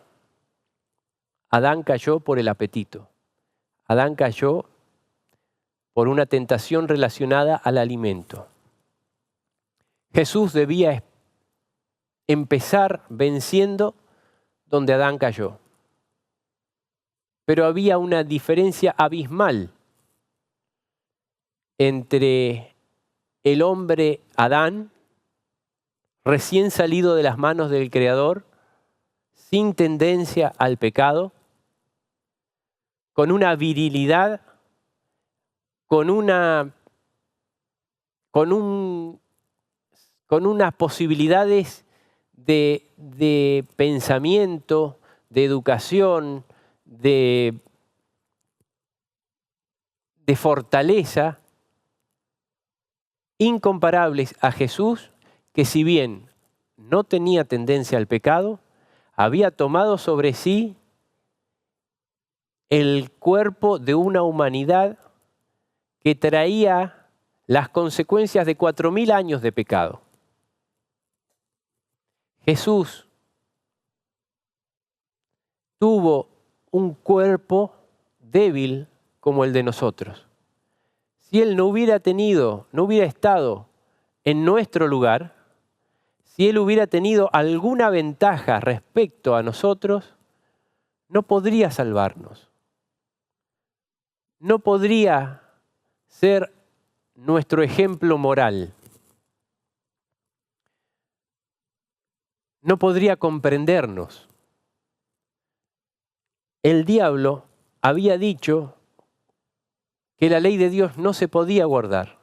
Adán cayó por el apetito. Adán cayó por una tentación relacionada al alimento. Jesús debía empezar venciendo donde Adán cayó. Pero había una diferencia abismal entre el hombre Adán, recién salido de las manos del Creador, sin tendencia al pecado, con una virilidad, con unas posibilidades de pensamiento, de educación, de fortaleza, incomparables a Jesús, que si bien no tenía tendencia al pecado, había tomado sobre sí el cuerpo de una humanidad que traía las consecuencias de 4000 años de pecado. Jesús tuvo un cuerpo débil como el de nosotros. Si Él no hubiera estado en nuestro lugar, si Él hubiera tenido alguna ventaja respecto a nosotros, no podría salvarnos. No podría ser nuestro ejemplo moral. No podría comprendernos. El diablo había dicho que la ley de Dios no se podía guardar,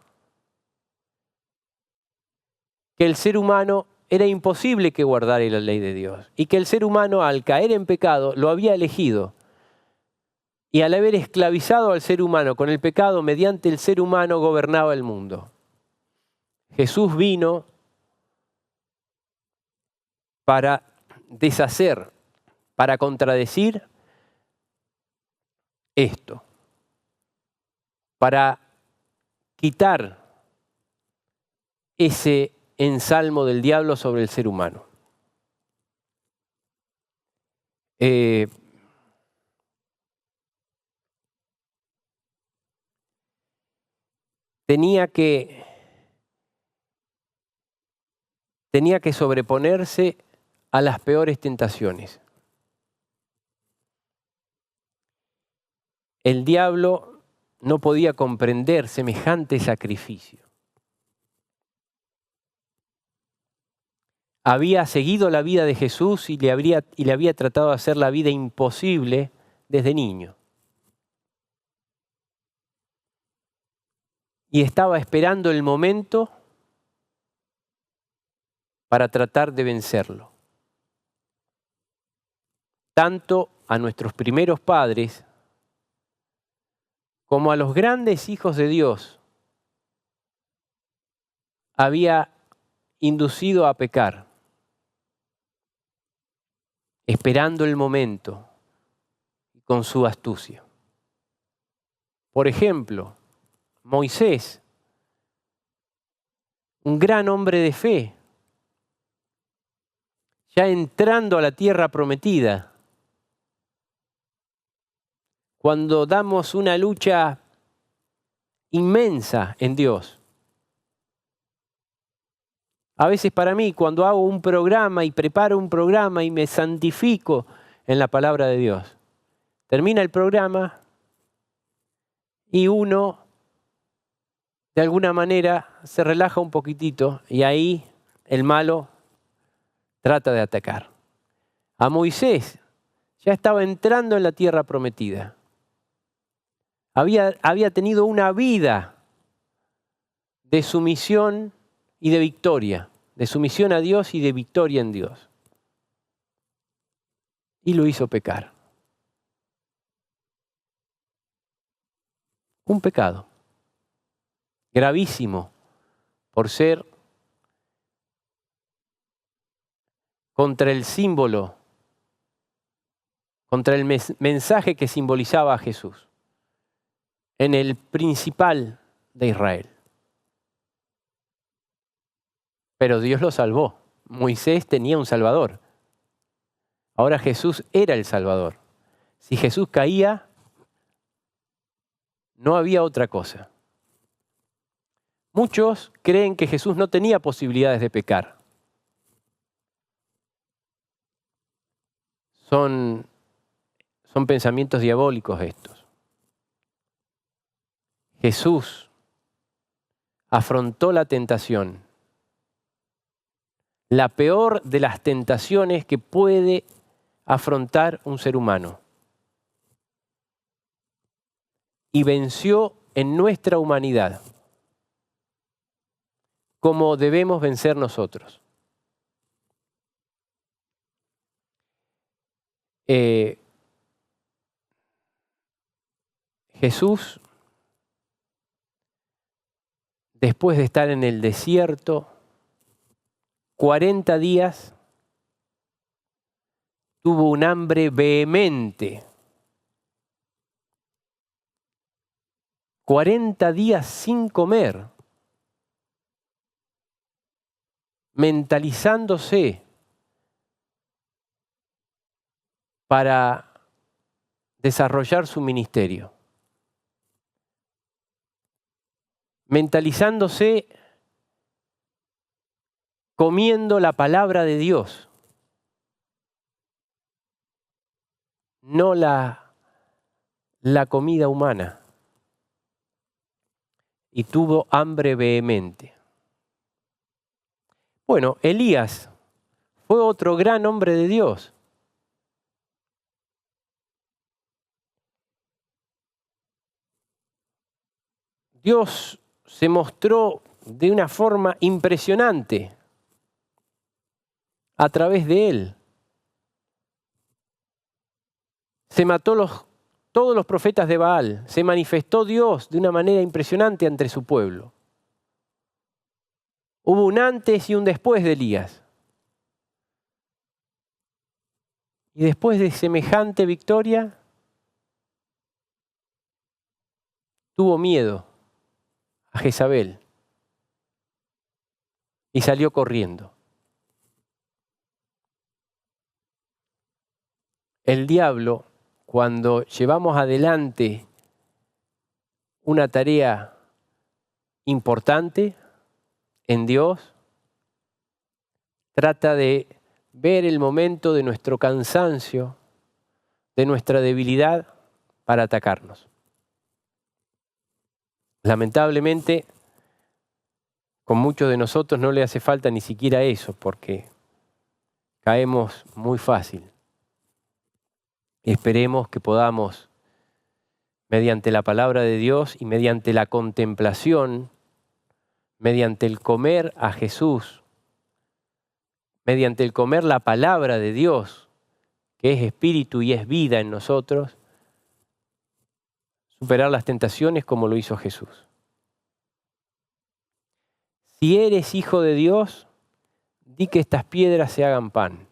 que el ser humano era imposible que guardara la ley de Dios y que el ser humano, al caer en pecado, lo había elegido. Y al haber esclavizado al ser humano con el pecado, mediante el ser humano gobernaba el mundo. Jesús vino para deshacer, para contradecir esto, para quitar ese ensalmo del diablo sobre el ser humano. Tenía que sobreponerse a las peores tentaciones. El diablo no podía comprender semejante sacrificio. Había seguido la vida de Jesús y le había tratado de hacer la vida imposible desde niño. Y estaba esperando el momento para tratar de vencerlo. Tanto a nuestros primeros padres como a los grandes hijos de Dios había inducido a pecar, esperando el momento con su astucia. Por ejemplo, Moisés, un gran hombre de fe, ya entrando a la tierra prometida, cuando damos una lucha inmensa en Dios. A veces para mí, cuando hago un programa y preparo un programa y me santifico en la palabra de Dios, termina el programa y uno, de alguna manera, se relaja un poquitito y ahí el malo trata de atacar. A Moisés ya estaba entrando en la tierra prometida. Había tenido una vida de sumisión y de victoria, de sumisión a Dios y de victoria en Dios. Y lo hizo pecar. Un pecado gravísimo por ser contra el símbolo, contra el mensaje que simbolizaba a Jesús. en el principal de Israel. Pero Dios lo salvó. Moisés tenía un Salvador. Ahora Jesús era el Salvador. Si Jesús caía, no había otra cosa. Muchos creen que Jesús no tenía posibilidades de pecar. Son pensamientos diabólicos estos. Jesús afrontó la tentación, la peor de las tentaciones que puede afrontar un ser humano. Y venció en nuestra humanidad, como debemos vencer nosotros. Jesús, después de estar en el desierto 40 días, tuvo un hambre vehemente. 40 días sin comer, mentalizándose para desarrollar su ministerio. Mentalizándose comiendo la palabra de Dios, no la comida humana. Y tuvo hambre vehemente. Bueno, Elías fue otro gran hombre de Dios. Dios se mostró de una forma impresionante a través de él. Se mató todos los profetas de Baal. Se manifestó Dios de una manera impresionante ante su pueblo. Hubo un antes y un después de Elías. Y después de semejante victoria, tuvo miedo a Jezabel y salió corriendo. El diablo, cuando llevamos adelante una tarea importante en Dios, trata de ver el momento de nuestro cansancio, de nuestra debilidad, para atacarnos. Lamentablemente, con muchos de nosotros no le hace falta ni siquiera eso, porque caemos muy fácil. Esperemos que podamos, mediante la palabra de Dios y mediante la contemplación, mediante el comer a Jesús, mediante el comer la palabra de Dios, que es espíritu y es vida en nosotros, superar las tentaciones como lo hizo Jesús. Si eres hijo de Dios, di que estas piedras se hagan pan.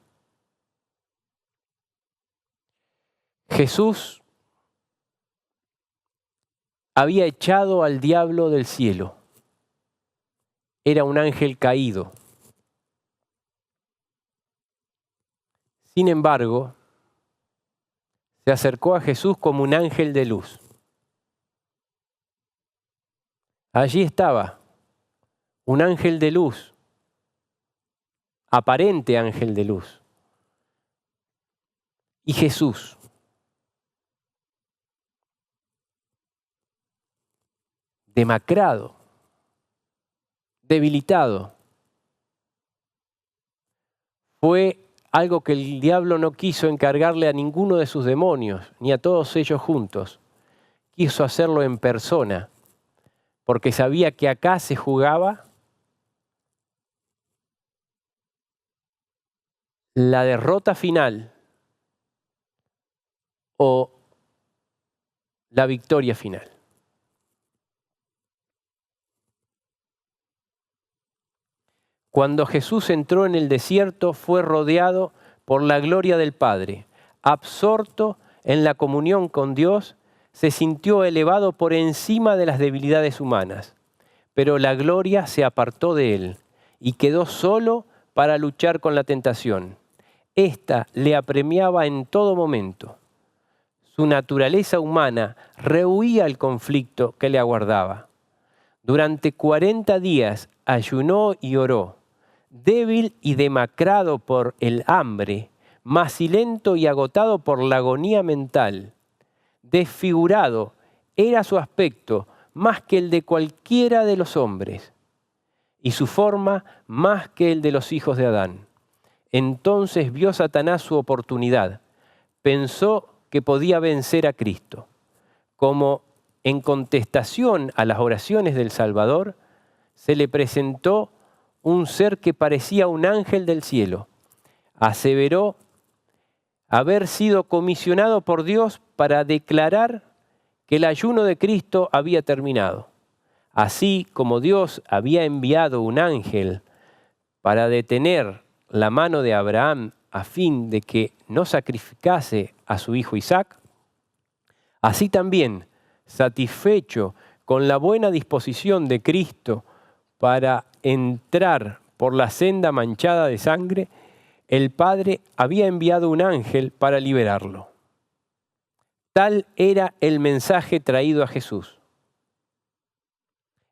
Jesús había echado al diablo del cielo. Era un ángel caído. Sin embargo, se acercó a Jesús como un ángel de luz. Allí estaba un ángel de luz, aparente ángel de luz. Y Jesús, demacrado, debilitado, fue algo que el diablo no quiso encargarle a ninguno de sus demonios, ni a todos ellos juntos. Quiso hacerlo en persona, porque sabía que acá se jugaba la derrota final o la victoria final. Cuando Jesús entró en el desierto, fue rodeado por la gloria del Padre. Absorto en la comunión con Dios, se sintió elevado por encima de las debilidades humanas, pero la gloria se apartó de él y quedó solo para luchar con la tentación. Esta le apremiaba en todo momento. Su naturaleza humana rehuía el conflicto que le aguardaba. Durante 40 días ayunó y oró, débil y demacrado por el hambre, macilento y agotado por la agonía mental. Desfigurado era su aspecto más que el de cualquiera de los hombres, y su forma más que el de los hijos de Adán. Entonces vio Satanás su oportunidad. Pensó que podía vencer a Cristo. Como en contestación a las oraciones del Salvador, se le presentó un ser que parecía un ángel del cielo. Aseveró haber sido comisionado por Dios para declarar que el ayuno de Cristo había terminado. Así como Dios había enviado un ángel para detener la mano de Abraham a fin de que no sacrificase a su hijo Isaac, así también, satisfecho con la buena disposición de Cristo para entrar por la senda manchada de sangre, el Padre había enviado un ángel para liberarlo. Tal era el mensaje traído a Jesús.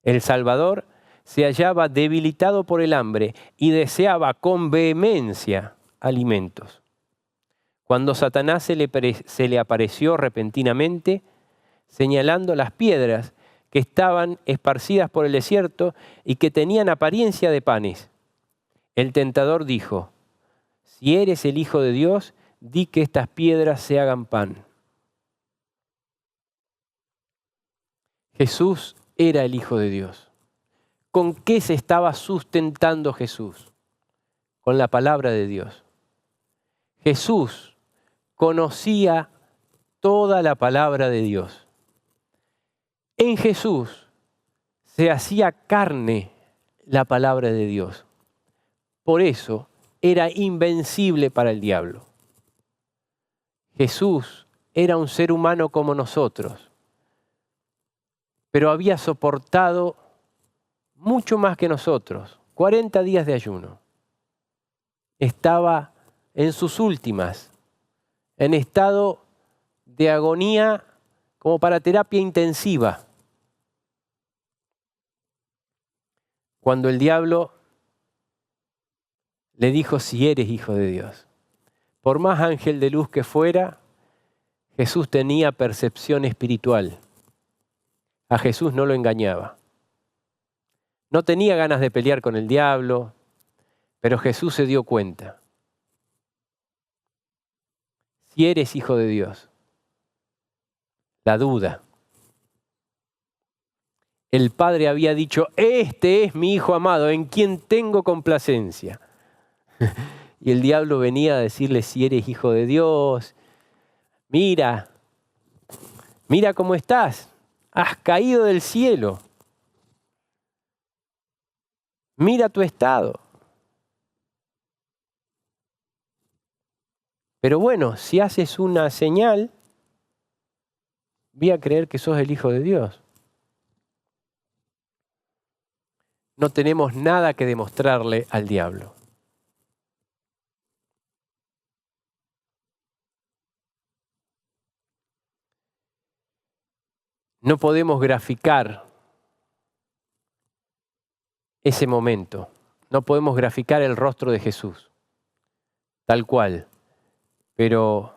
El Salvador se hallaba debilitado por el hambre y deseaba con vehemencia alimentos. Cuando Satanás se le apareció repentinamente, señalando las piedras que estaban esparcidas por el desierto y que tenían apariencia de panes, el tentador dijo: si eres el Hijo de Dios, di que estas piedras se hagan pan. Jesús era el Hijo de Dios. ¿Con qué se estaba sustentando Jesús? Con la palabra de Dios. Jesús conocía toda la palabra de Dios. En Jesús se hacía carne la palabra de Dios. Por eso era invencible para el diablo. Jesús era un ser humano como nosotros, pero había soportado mucho más que nosotros, 40 días de ayuno. Estaba en sus últimas, en estado de agonía como para terapia intensiva. Cuando el diablo le dijo: si eres Hijo de Dios. Por más ángel de luz que fuera, Jesús tenía percepción espiritual. A Jesús no lo engañaba. No tenía ganas de pelear con el diablo, pero Jesús se dio cuenta. Si eres Hijo de Dios. La duda. El Padre había dicho: este es mi Hijo amado, en quien tengo complacencia. Y el diablo venía a decirle: si eres Hijo de Dios, mira cómo estás, has caído del cielo, mira tu estado. Pero bueno, si haces una señal, voy a creer que sos el Hijo de Dios. No tenemos nada que demostrarle al diablo. No podemos graficar ese momento. No podemos graficar el rostro de Jesús, tal cual. Pero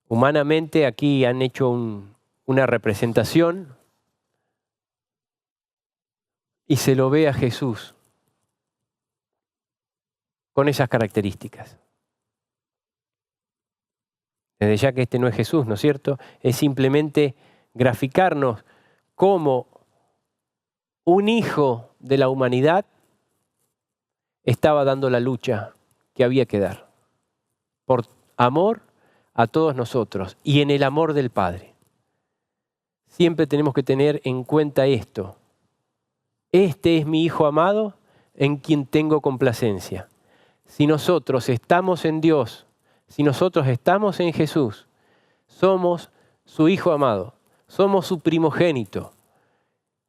humanamente aquí han hecho una representación y se lo ve a Jesús con esas características. Desde ya que este no es Jesús, ¿no es cierto? Es simplemente graficarnos cómo un hijo de la humanidad estaba dando la lucha que había que dar por amor a todos nosotros y en el amor del Padre. Siempre tenemos que tener en cuenta esto. Este es mi Hijo amado en quien tengo complacencia. Si nosotros estamos en Dios, si nosotros estamos en Jesús, somos su Hijo amado, somos su primogénito,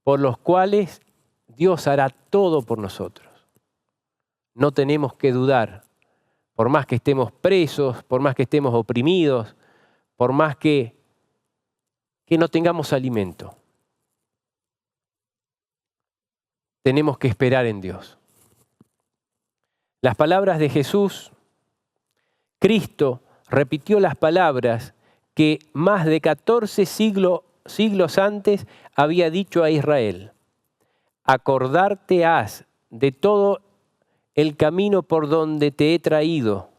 por los cuales Dios hará todo por nosotros. No tenemos que dudar, por más que estemos presos, por más que estemos oprimidos, por más que no tengamos alimento. Tenemos que esperar en Dios. Las palabras de Jesús, Cristo repitió las palabras que más de 14 siglos antes había dicho a Israel. Acordarte has de todo el camino por donde te he traído.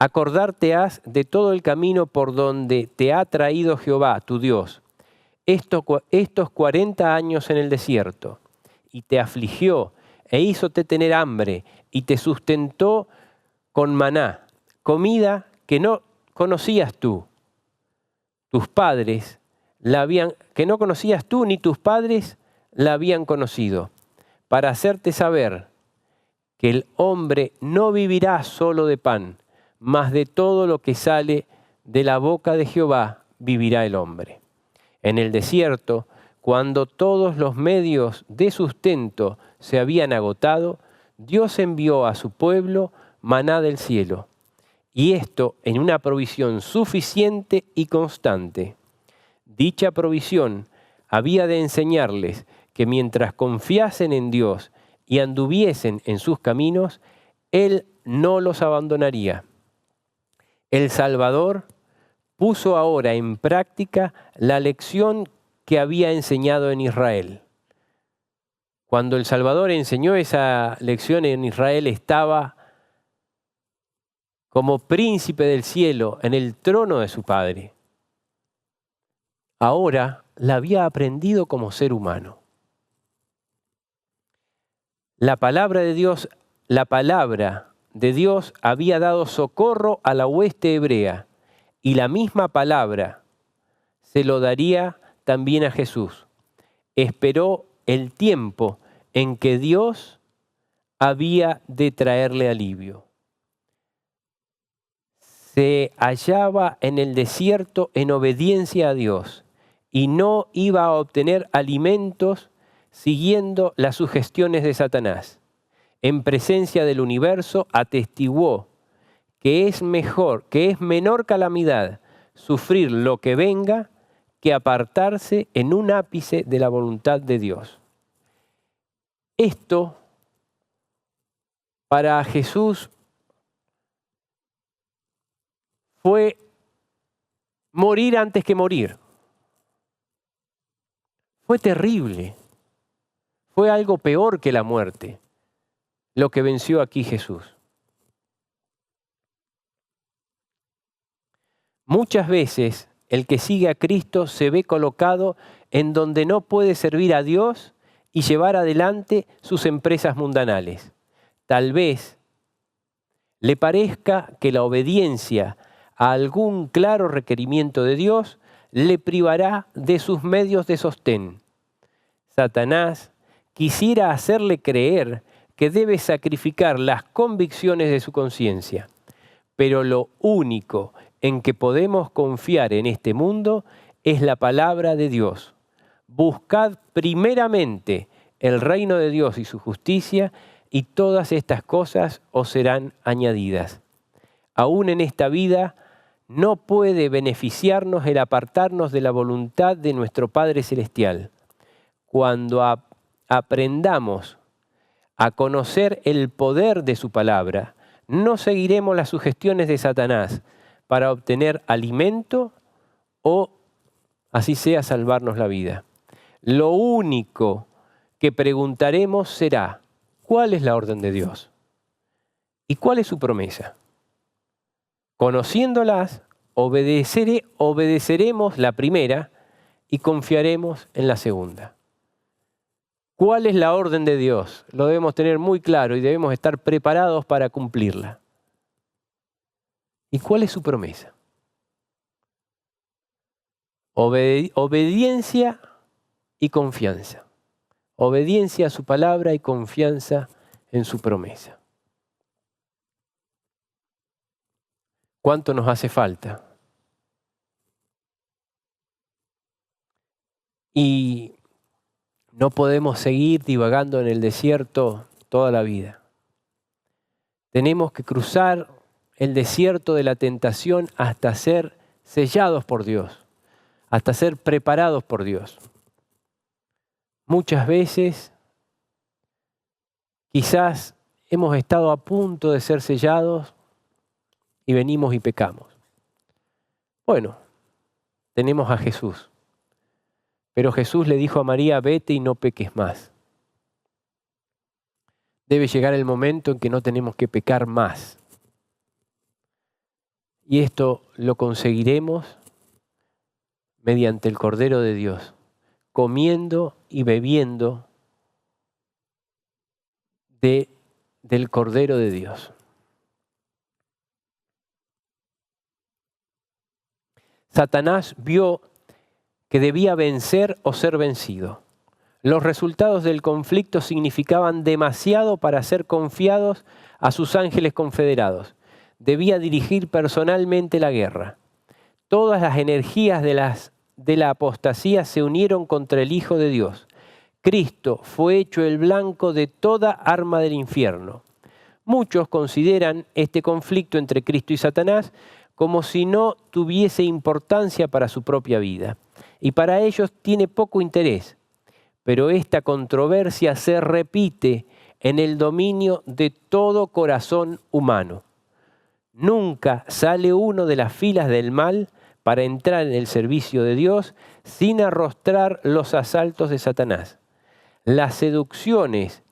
Acordarte has de todo el camino por donde te ha traído Jehová, tu Dios, estos 40 años en el desierto, y te afligió e hízote tener hambre, y te sustentó con maná, comida que no conocías tú. Tus padres que no conocías tú ni tus padres la habían conocido, para hacerte saber que el hombre no vivirá solo de pan, mas de todo lo que sale de la boca de Jehová vivirá el hombre. En el desierto, cuando todos los medios de sustento se habían agotado, Dios envió a su pueblo maná del cielo, y esto en una provisión suficiente y constante. Dicha provisión había de enseñarles que mientras confiasen en Dios y anduviesen en sus caminos, Él no los abandonaría. El Salvador puso ahora en práctica la lección que había enseñado en Israel. Cuando el Salvador enseñó esa lección en Israel, estaba como príncipe del cielo en el trono de su Padre. Ahora la había aprendido como ser humano. La palabra de Dios había dado socorro a la hueste hebrea, y la misma palabra se lo daría también a Jesús. Esperó el tiempo en que Dios había de traerle alivio. Se hallaba en el desierto en obediencia a Dios y no iba a obtener alimentos siguiendo las sugestiones de Satanás. En presencia del universo atestiguó que es menor calamidad sufrir lo que venga que apartarse en un ápice de la voluntad de Dios. Esto para Jesús fue morir antes que morir. Fue terrible. Fue algo peor que la muerte, lo que venció aquí Jesús. Muchas veces el que sigue a Cristo se ve colocado en donde no puede servir a Dios y llevar adelante sus empresas mundanales. Tal vez le parezca que la obediencia a algún claro requerimiento de Dios le privará de sus medios de sostén. Satanás quisiera hacerle creer que debe sacrificar las convicciones de su conciencia, pero lo único en que podemos confiar en este mundo es la palabra de Dios. Buscad primeramente el reino de Dios y su justicia, y todas estas cosas os serán añadidas. Aún en esta vida no puede beneficiarnos el apartarnos de la voluntad de nuestro Padre Celestial. Cuando aprendamos a conocer el poder de su palabra, no seguiremos las sugestiones de Satanás para obtener alimento o, así sea, salvarnos la vida. Lo único que preguntaremos será: ¿cuál es la orden de Dios? ¿Y cuál es su promesa? Conociéndolas, obedeceremos la primera y confiaremos en la segunda. ¿Cuál es la orden de Dios? Lo debemos tener muy claro y debemos estar preparados para cumplirla. ¿Y cuál es su promesa? Obediencia y confianza. Obediencia a su palabra y confianza en su promesa. ¿Cuánto nos hace falta Y no podemos seguir divagando en el desierto toda la vida. Tenemos que cruzar el desierto de la tentación hasta ser sellados por Dios, hasta ser preparados por Dios. Muchas veces, quizás hemos estado a punto de ser sellados y venimos y pecamos. Bueno, tenemos a Jesús. Pero Jesús le dijo a María, vete y no peques más. Debe llegar el momento en que no tenemos que pecar más. Y esto lo conseguiremos mediante el Cordero de Dios, comiendo y bebiendo del Cordero de Dios. Satanás vio que debía vencer o ser vencido. Los resultados del conflicto significaban demasiado para ser confiados a sus ángeles confederados. Debía dirigir personalmente la guerra. Todas las energías de la apostasía se unieron contra el Hijo de Dios. Cristo fue hecho el blanco de toda arma del infierno. Muchos consideran este conflicto entre Cristo y Satanás como si no tuviese importancia para su propia vida. Y para ellos tiene poco interés. Pero esta controversia se repite en el dominio de todo corazón humano. Nunca sale uno de las filas del mal para entrar en el servicio de Dios sin arrostrar los asaltos de Satanás. Las seducciones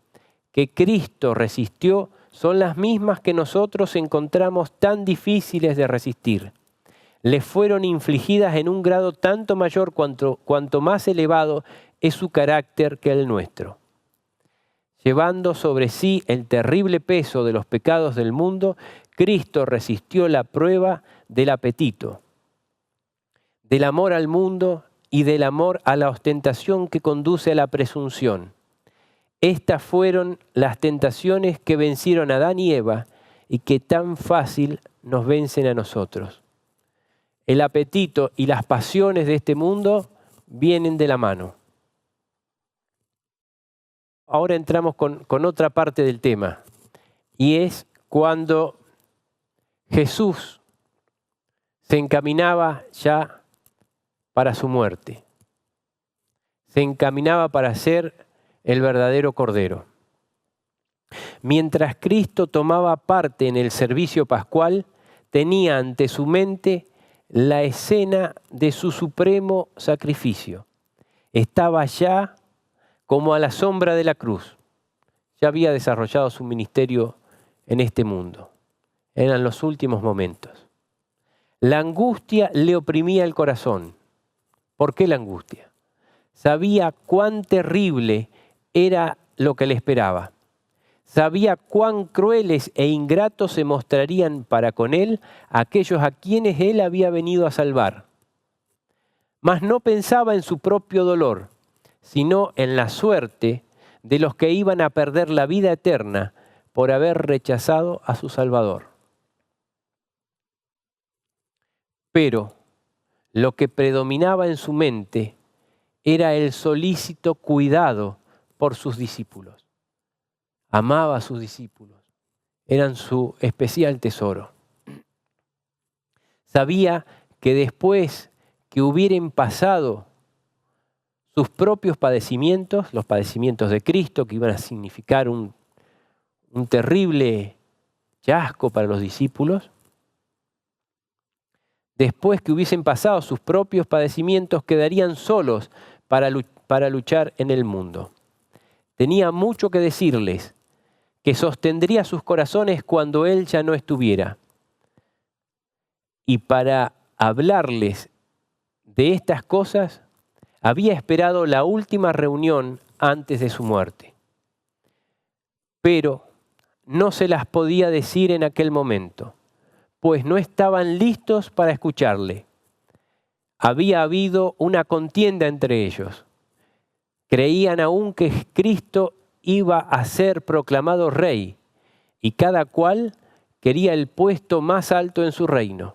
que Cristo resistió son las mismas que nosotros encontramos tan difíciles de resistir. Les fueron infligidas en un grado tanto mayor cuanto más elevado es su carácter que el nuestro. Llevando sobre sí el terrible peso de los pecados del mundo, Cristo resistió la prueba del apetito, del amor al mundo y del amor a la ostentación que conduce a la presunción. Estas fueron las tentaciones que vencieron a Adán y Eva y que tan fácil nos vencen a nosotros. El apetito y las pasiones de este mundo vienen de la mano. Ahora entramos con otra parte del tema, y es cuando Jesús se encaminaba ya para su muerte. Se encaminaba para ser el verdadero Cordero. Mientras Cristo tomaba parte en el servicio pascual, tenía ante su mente la escena de su supremo sacrificio. Estaba ya como a la sombra de la cruz. Ya había desarrollado su ministerio en este mundo. Eran los últimos momentos. La angustia le oprimía el corazón. ¿Por qué la angustia? Sabía cuán terrible era lo que le esperaba. Sabía cuán crueles e ingratos se mostrarían para con él aquellos a quienes él había venido a salvar. Mas no pensaba en su propio dolor, sino en la suerte de los que iban a perder la vida eterna por haber rechazado a su Salvador. Pero lo que predominaba en su mente era el solícito cuidado por sus discípulos. Amaba a sus discípulos, eran su especial tesoro. Sabía que después que hubieran pasado sus propios padecimientos, los padecimientos de Cristo, que iban a significar un terrible chasco para los discípulos, después que hubiesen pasado sus propios padecimientos, quedarían solos para luchar en el mundo. Tenía mucho que decirles, que sostendría sus corazones cuando Él ya no estuviera. Y para hablarles de estas cosas, había esperado la última reunión antes de su muerte. Pero no se las podía decir en aquel momento, pues no estaban listos para escucharle. Había habido una contienda entre ellos. Creían aún que Cristo iba a ser proclamado rey y cada cual quería el puesto más alto en su reino.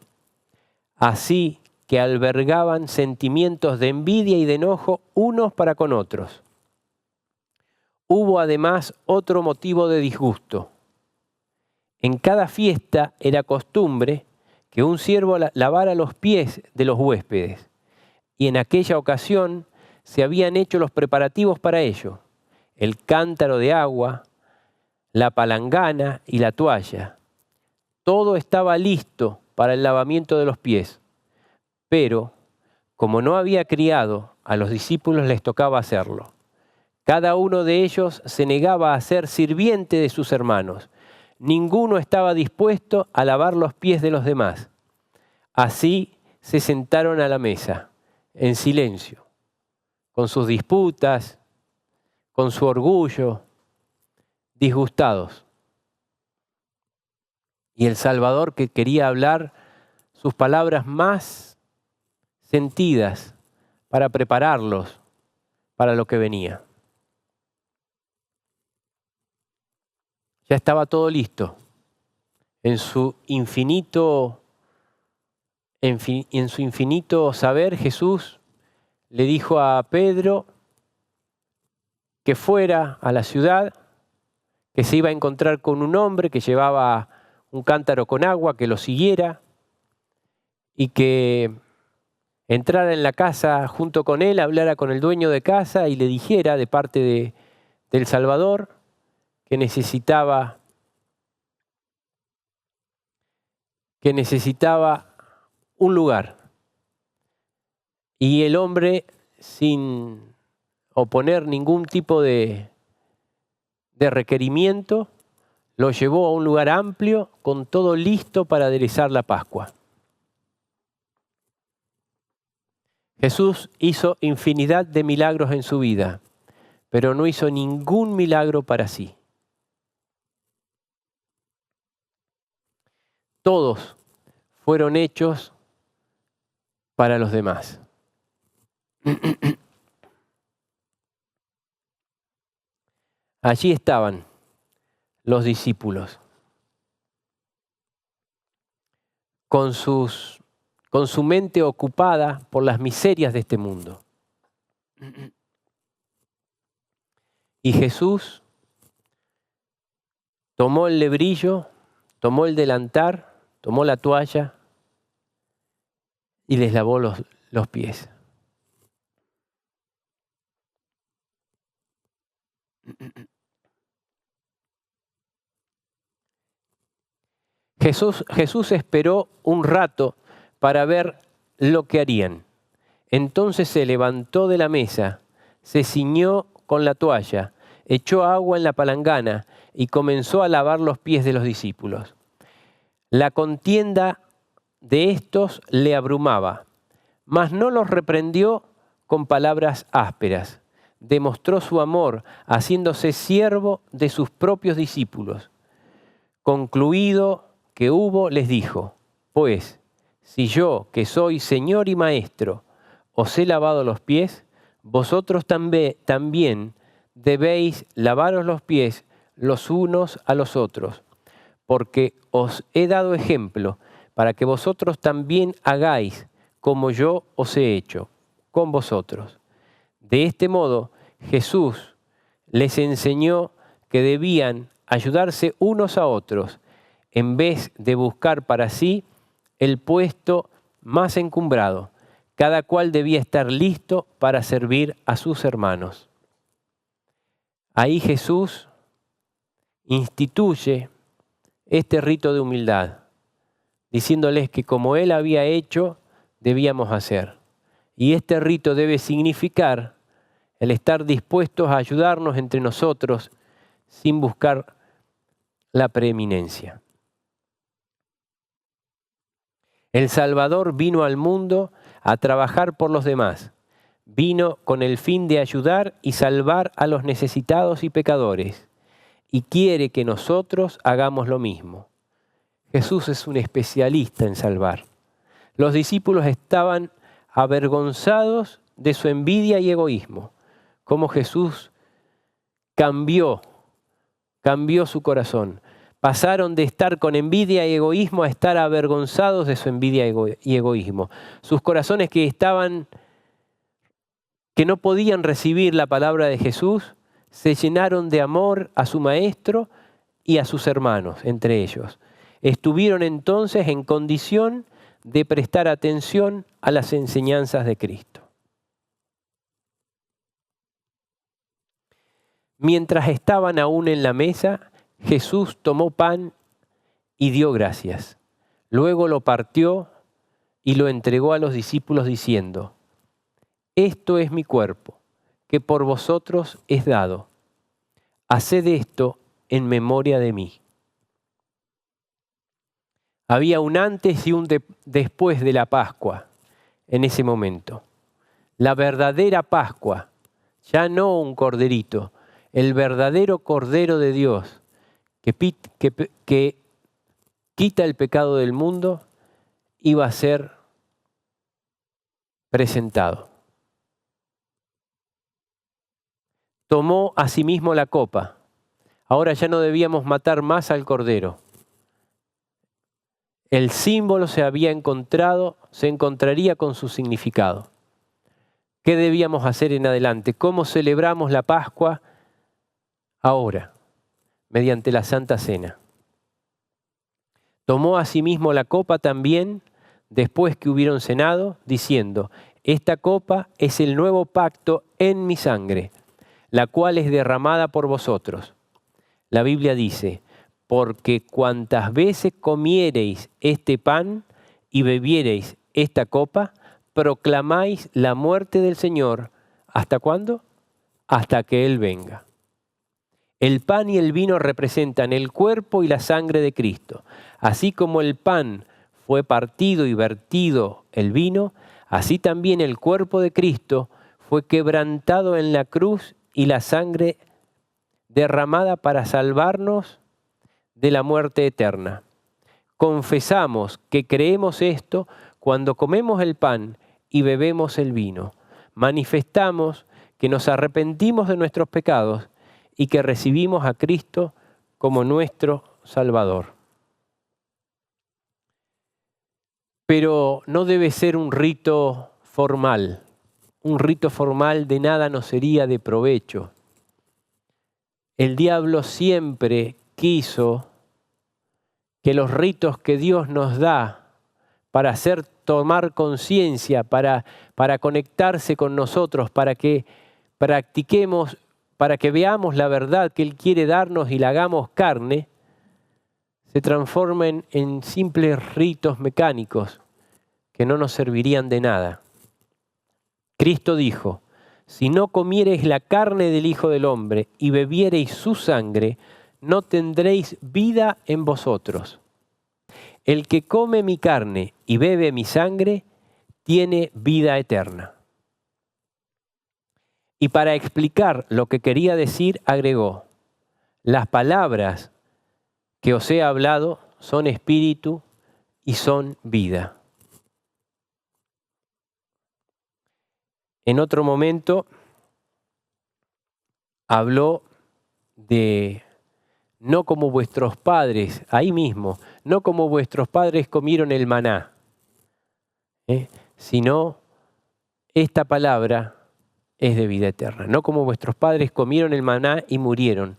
Así que albergaban sentimientos de envidia y de enojo unos para con otros. Hubo además otro motivo de disgusto. En cada fiesta era costumbre que un siervo lavara los pies de los huéspedes, y en aquella ocasión se habían hecho los preparativos para ello: el cántaro de agua, la palangana y la toalla. Todo estaba listo para el lavamiento de los pies, pero como no había criado, a los discípulos les tocaba hacerlo. Cada uno de ellos se negaba a ser sirviente de sus hermanos. Ninguno estaba dispuesto a lavar los pies de los demás. Así se sentaron a la mesa, en silencio, con sus disputas, con su orgullo, disgustados. Y el Salvador, que quería hablar sus palabras más sentidas para prepararlos para lo que venía. Ya estaba todo listo. En su infinito saber, Jesús le dijo a Pedro que fuera a la ciudad, que se iba a encontrar con un hombre que llevaba un cántaro con agua, que lo siguiera y que entrara en la casa junto con él, hablara con el dueño de casa y le dijera de parte del Salvador que necesitaba un lugar. Y el hombre, sin oponer ningún tipo de requerimiento, lo llevó a un lugar amplio con todo listo para aderezar la Pascua. Jesús hizo infinidad de milagros en su vida, pero no hizo ningún milagro para sí. Todos fueron hechos para los demás. Allí estaban los discípulos, con su mente ocupada por las miserias de este mundo. Y Jesús tomó el lebrillo, tomó el delantar, tomó la toalla y les lavó los pies. Jesús esperó un rato para ver lo que harían. Entonces se levantó de la mesa, se ciñó con la toalla, echó agua en la palangana y comenzó a lavar los pies de los discípulos. La contienda de estos le abrumaba, mas no los reprendió con palabras ásperas. Demostró su amor haciéndose siervo de sus propios discípulos. Concluido que hubo, les dijo: pues, si yo, que soy Señor y Maestro, os he lavado los pies, vosotros también debéis lavaros los pies los unos a los otros, porque os he dado ejemplo para que vosotros también hagáis como yo os he hecho con vosotros. De este modo, Jesús les enseñó que debían ayudarse unos a otros, en vez de buscar para sí el puesto más encumbrado. Cada cual debía estar listo para servir a sus hermanos. Ahí Jesús instituye este rito de humildad, diciéndoles que como Él había hecho, debíamos hacer. Y este rito debe significar el estar dispuestos a ayudarnos entre nosotros sin buscar la preeminencia. El Salvador vino al mundo a trabajar por los demás. Vino con el fin de ayudar y salvar a los necesitados y pecadores. Y quiere que nosotros hagamos lo mismo. Jesús es un especialista en salvar. Los discípulos estaban avergonzados de su envidia y egoísmo. Cómo Jesús cambió su corazón Pasaron de estar con envidia y egoísmo a estar avergonzados de su envidia y egoísmo. Sus corazones que no podían recibir la palabra de Jesús, se llenaron de amor a su maestro y a sus hermanos, entre ellos. Estuvieron entonces en condición de prestar atención a las enseñanzas de Cristo. Mientras estaban aún en la mesa, Jesús tomó pan y dio gracias. Luego lo partió y lo entregó a los discípulos diciendo: esto es mi cuerpo, que por vosotros es dado. Haced esto en memoria de mí. Había un antes y un después de la Pascua en ese momento. La verdadera Pascua, ya no un corderito, el verdadero Cordero de Dios que quita el pecado del mundo, iba a ser presentado. Tomó asimismo la copa. Ahora ya no debíamos matar más al Cordero. El símbolo se encontraría con su significado. ¿Qué debíamos hacer en adelante? ¿Cómo celebramos la Pascua ahora? Mediante la Santa Cena. Tomó asimismo la copa también, después que hubieron cenado, diciendo: esta copa es el nuevo pacto en mi sangre, la cual es derramada por vosotros. La Biblia dice: porque cuantas veces comiereis este pan y bebiereis esta copa, proclamáis la muerte del Señor. ¿Hasta cuándo? Hasta que Él venga. El pan y el vino representan el cuerpo y la sangre de Cristo. Así como el pan fue partido y vertido el vino, así también el cuerpo de Cristo fue quebrantado en la cruz y la sangre derramada para salvarnos de la muerte eterna. Confesamos que creemos esto cuando comemos el pan y bebemos el vino. Manifestamos que nos arrepentimos de nuestros pecados y que recibimos a Cristo como nuestro Salvador. Pero no debe ser un rito formal. Un rito formal de nada nos sería de provecho. El diablo siempre quiso que los ritos que Dios nos da para hacer tomar conciencia, para conectarse con nosotros, para que practiquemos, para que veamos la verdad que Él quiere darnos y la hagamos carne, se transformen en simples ritos mecánicos que no nos servirían de nada. Cristo dijo: si no comiereis la carne del Hijo del Hombre y bebiereis su sangre, no tendréis vida en vosotros. El que come mi carne y bebe mi sangre, tiene vida eterna. Y para explicar lo que quería decir, agregó: las palabras que os he hablado son espíritu y son vida. En otro momento habló de no como vuestros padres, ahí mismo, no como vuestros padres comieron el maná, sino esta palabra es de vida eterna. No como vuestros padres comieron el maná y murieron,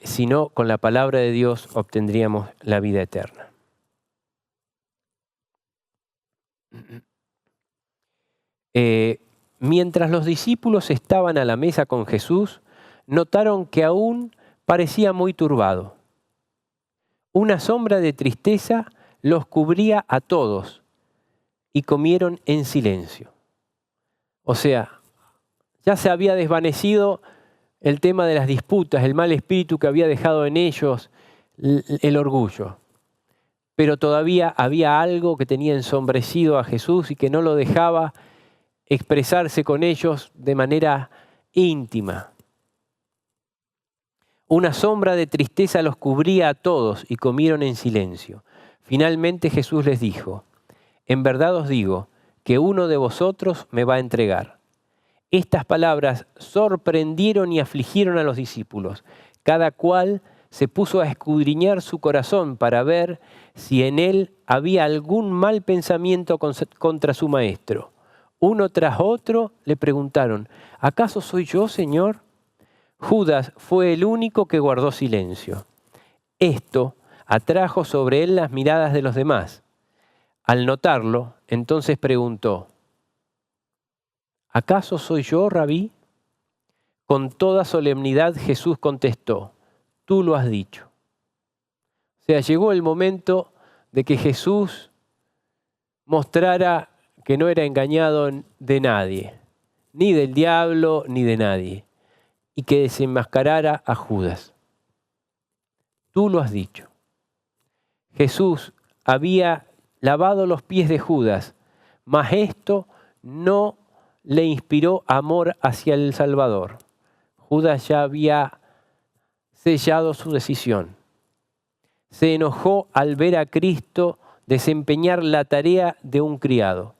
sino con la palabra de Dios obtendríamos la vida eterna. Mientras los discípulos estaban a la mesa con Jesús, notaron que aún parecía muy turbado. Una sombra de tristeza los cubría a todos y comieron en silencio. O sea, ya se había desvanecido el tema de las disputas, el mal espíritu que había dejado en ellos el orgullo. Pero todavía había algo que tenía ensombrecido a Jesús y que no lo dejaba expresarse con ellos de manera íntima. Una sombra de tristeza los cubría a todos y comieron en silencio. Finalmente Jesús les dijo: en verdad os digo que uno de vosotros me va a entregar. Estas palabras sorprendieron y afligieron a los discípulos. Cada cual se puso a escudriñar su corazón para ver si en él había algún mal pensamiento contra su maestro. Uno tras otro le preguntaron, ¿acaso soy yo, Señor? Judas fue el único que guardó silencio. Esto atrajo sobre él las miradas de los demás. Al notarlo, entonces preguntó, ¿acaso soy yo, Rabí? Con toda solemnidad Jesús contestó, tú lo has dicho. O sea, llegó el momento de que Jesús mostrara que no era engañado de nadie, ni del diablo, ni de nadie, y que desenmascarara a Judas. Tú lo has dicho. Jesús había lavado los pies de Judas, mas esto no le inspiró amor hacia el Salvador. Judas ya había sellado su decisión. Se enojó al ver a Cristo desempeñar la tarea de un criado.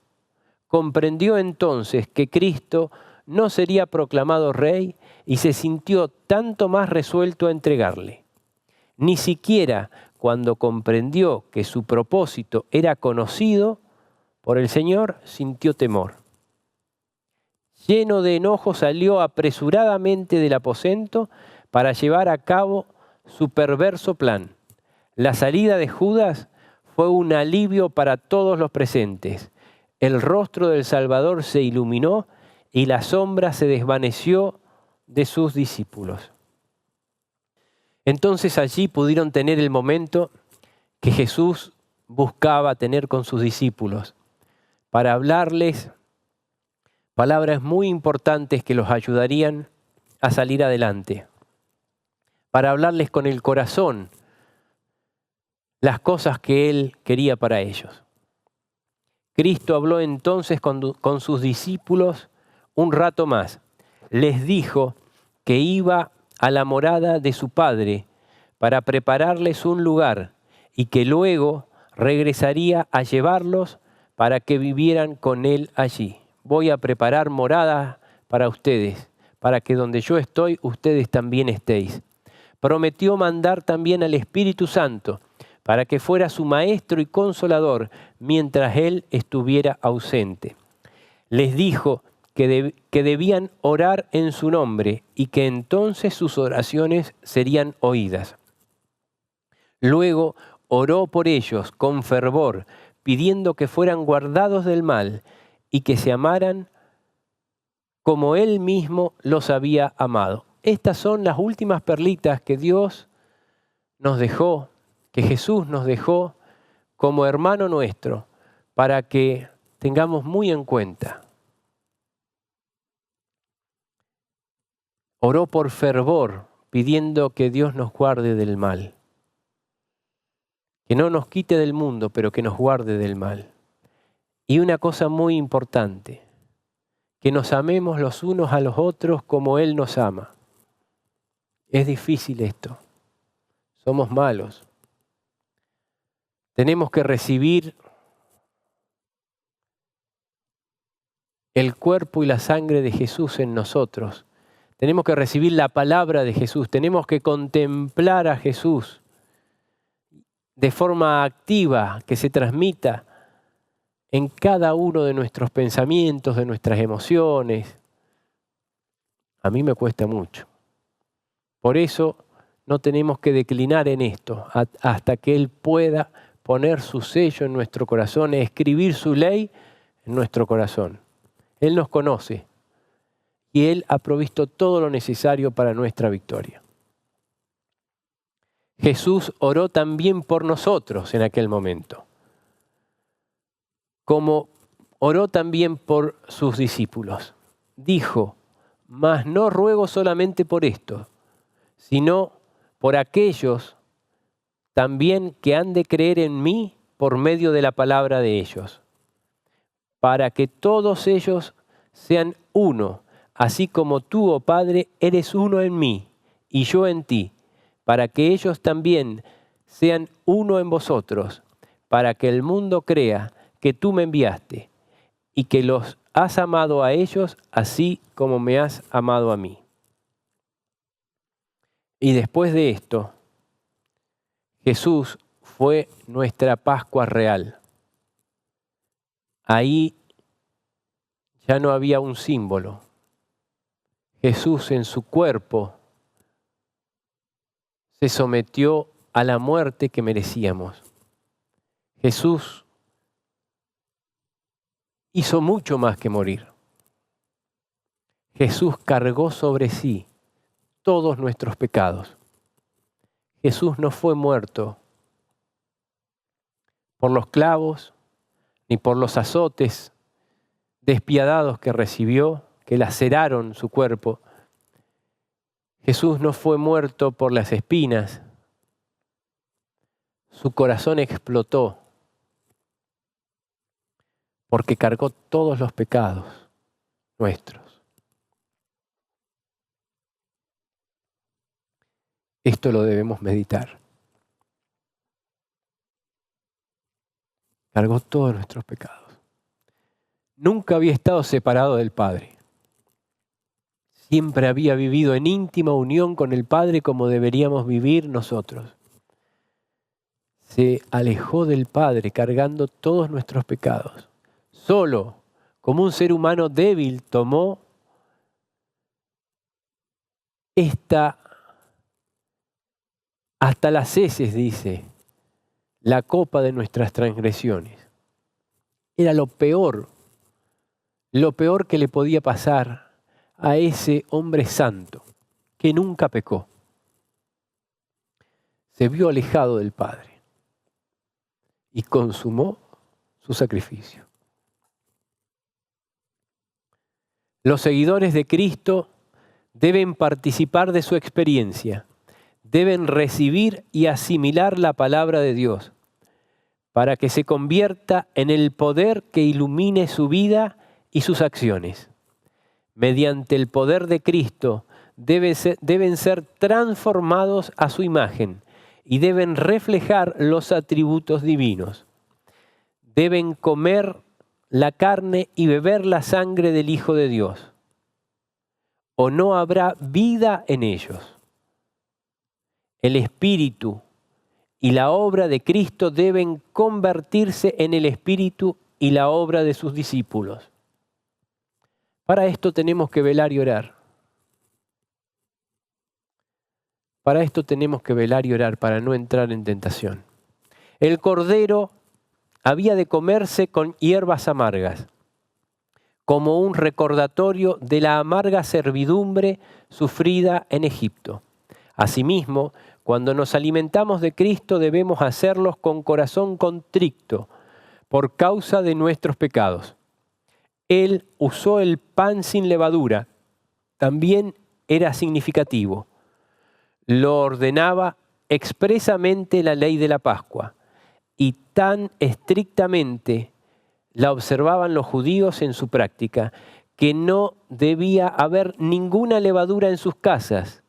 Comprendió entonces que Cristo no sería proclamado rey y se sintió tanto más resuelto a entregarle. Ni siquiera cuando comprendió que su propósito era conocido por el Señor, sintió temor. Lleno de enojo salió apresuradamente del aposento para llevar a cabo su perverso plan. La salida de Judas fue un alivio para todos los presentes. El rostro del Salvador se iluminó y la sombra se desvaneció de sus discípulos. Entonces allí pudieron tener el momento que Jesús buscaba tener con sus discípulos para hablarles palabras muy importantes que los ayudarían a salir adelante, para hablarles con el corazón las cosas que Él quería para ellos. Cristo habló entonces con sus discípulos un rato más. Les dijo que iba a la morada de su Padre para prepararles un lugar y que luego regresaría a llevarlos para que vivieran con Él allí. Voy a preparar morada para ustedes, para que donde yo estoy, ustedes también estéis. Prometió mandar también al Espíritu Santo, para que fuera su maestro y consolador mientras Él estuviera ausente. Les dijo que debían orar en su nombre y que entonces sus oraciones serían oídas. Luego oró por ellos con fervor, pidiendo que fueran guardados del mal y que se amaran como Él mismo los había amado. Estas son las últimas perlitas que Dios nos dejó, que Jesús nos dejó como hermano nuestro, para que tengamos muy en cuenta. Oró por fervor, pidiendo que Dios nos guarde del mal. Que no nos quite del mundo, pero que nos guarde del mal. Y una cosa muy importante, que nos amemos los unos a los otros como Él nos ama. Es difícil esto. Somos malos. Tenemos que recibir el cuerpo y la sangre de Jesús en nosotros. Tenemos que recibir la palabra de Jesús. Tenemos que contemplar a Jesús de forma activa, que se transmita en cada uno de nuestros pensamientos, de nuestras emociones. A mí me cuesta mucho. Por eso no tenemos que declinar en esto hasta que Él pueda poner su sello en nuestro corazón, escribir su ley en nuestro corazón. Él nos conoce y Él ha provisto todo lo necesario para nuestra victoria. Jesús oró también por nosotros en aquel momento, como oró también por sus discípulos. Dijo, mas no ruego solamente por esto, sino por aquellos también que han de creer en mí por medio de la palabra de ellos, para que todos ellos sean uno, así como tú, oh Padre, eres uno en mí y yo en ti, para que ellos también sean uno en vosotros, para que el mundo crea que tú me enviaste y que los has amado a ellos así como me has amado a mí. Y después de esto, Jesús fue nuestra Pascua real. Ahí ya no había un símbolo. Jesús en su cuerpo se sometió a la muerte que merecíamos. Jesús hizo mucho más que morir. Jesús cargó sobre sí todos nuestros pecados. Jesús no fue muerto por los clavos ni por los azotes despiadados que recibió, que laceraron su cuerpo. Jesús no fue muerto por las espinas. Su corazón explotó porque cargó todos los pecados nuestros. Esto lo debemos meditar. Cargó todos nuestros pecados. Nunca había estado separado del Padre. Siempre había vivido en íntima unión con el Padre como deberíamos vivir nosotros. Se alejó del Padre cargando todos nuestros pecados. Solo, como un ser humano débil, tomó hasta las heces, dice, la copa de nuestras transgresiones. Era lo peor que le podía pasar a ese hombre santo que nunca pecó. Se vio alejado del Padre y consumó su sacrificio. Los seguidores de Cristo deben participar de su experiencia, deben recibir y asimilar la palabra de Dios para que se convierta en el poder que ilumine su vida y sus acciones. Mediante el poder de Cristo deben ser transformados a su imagen y deben reflejar los atributos divinos. Deben comer la carne y beber la sangre del Hijo de Dios, o no habrá vida en ellos. El Espíritu y la obra de Cristo deben convertirse en el Espíritu y la obra de sus discípulos. Para esto tenemos que velar y orar. Para esto tenemos que velar y orar para no entrar en tentación. El cordero había de comerse con hierbas amargas, como un recordatorio de la amarga servidumbre sufrida en Egipto. Asimismo, cuando nos alimentamos de Cristo debemos hacerlos con corazón contrito por causa de nuestros pecados. Él usó el pan sin levadura, también era significativo. Lo ordenaba expresamente la ley de la Pascua y tan estrictamente la observaban los judíos en su práctica que no debía haber ninguna levadura en sus casas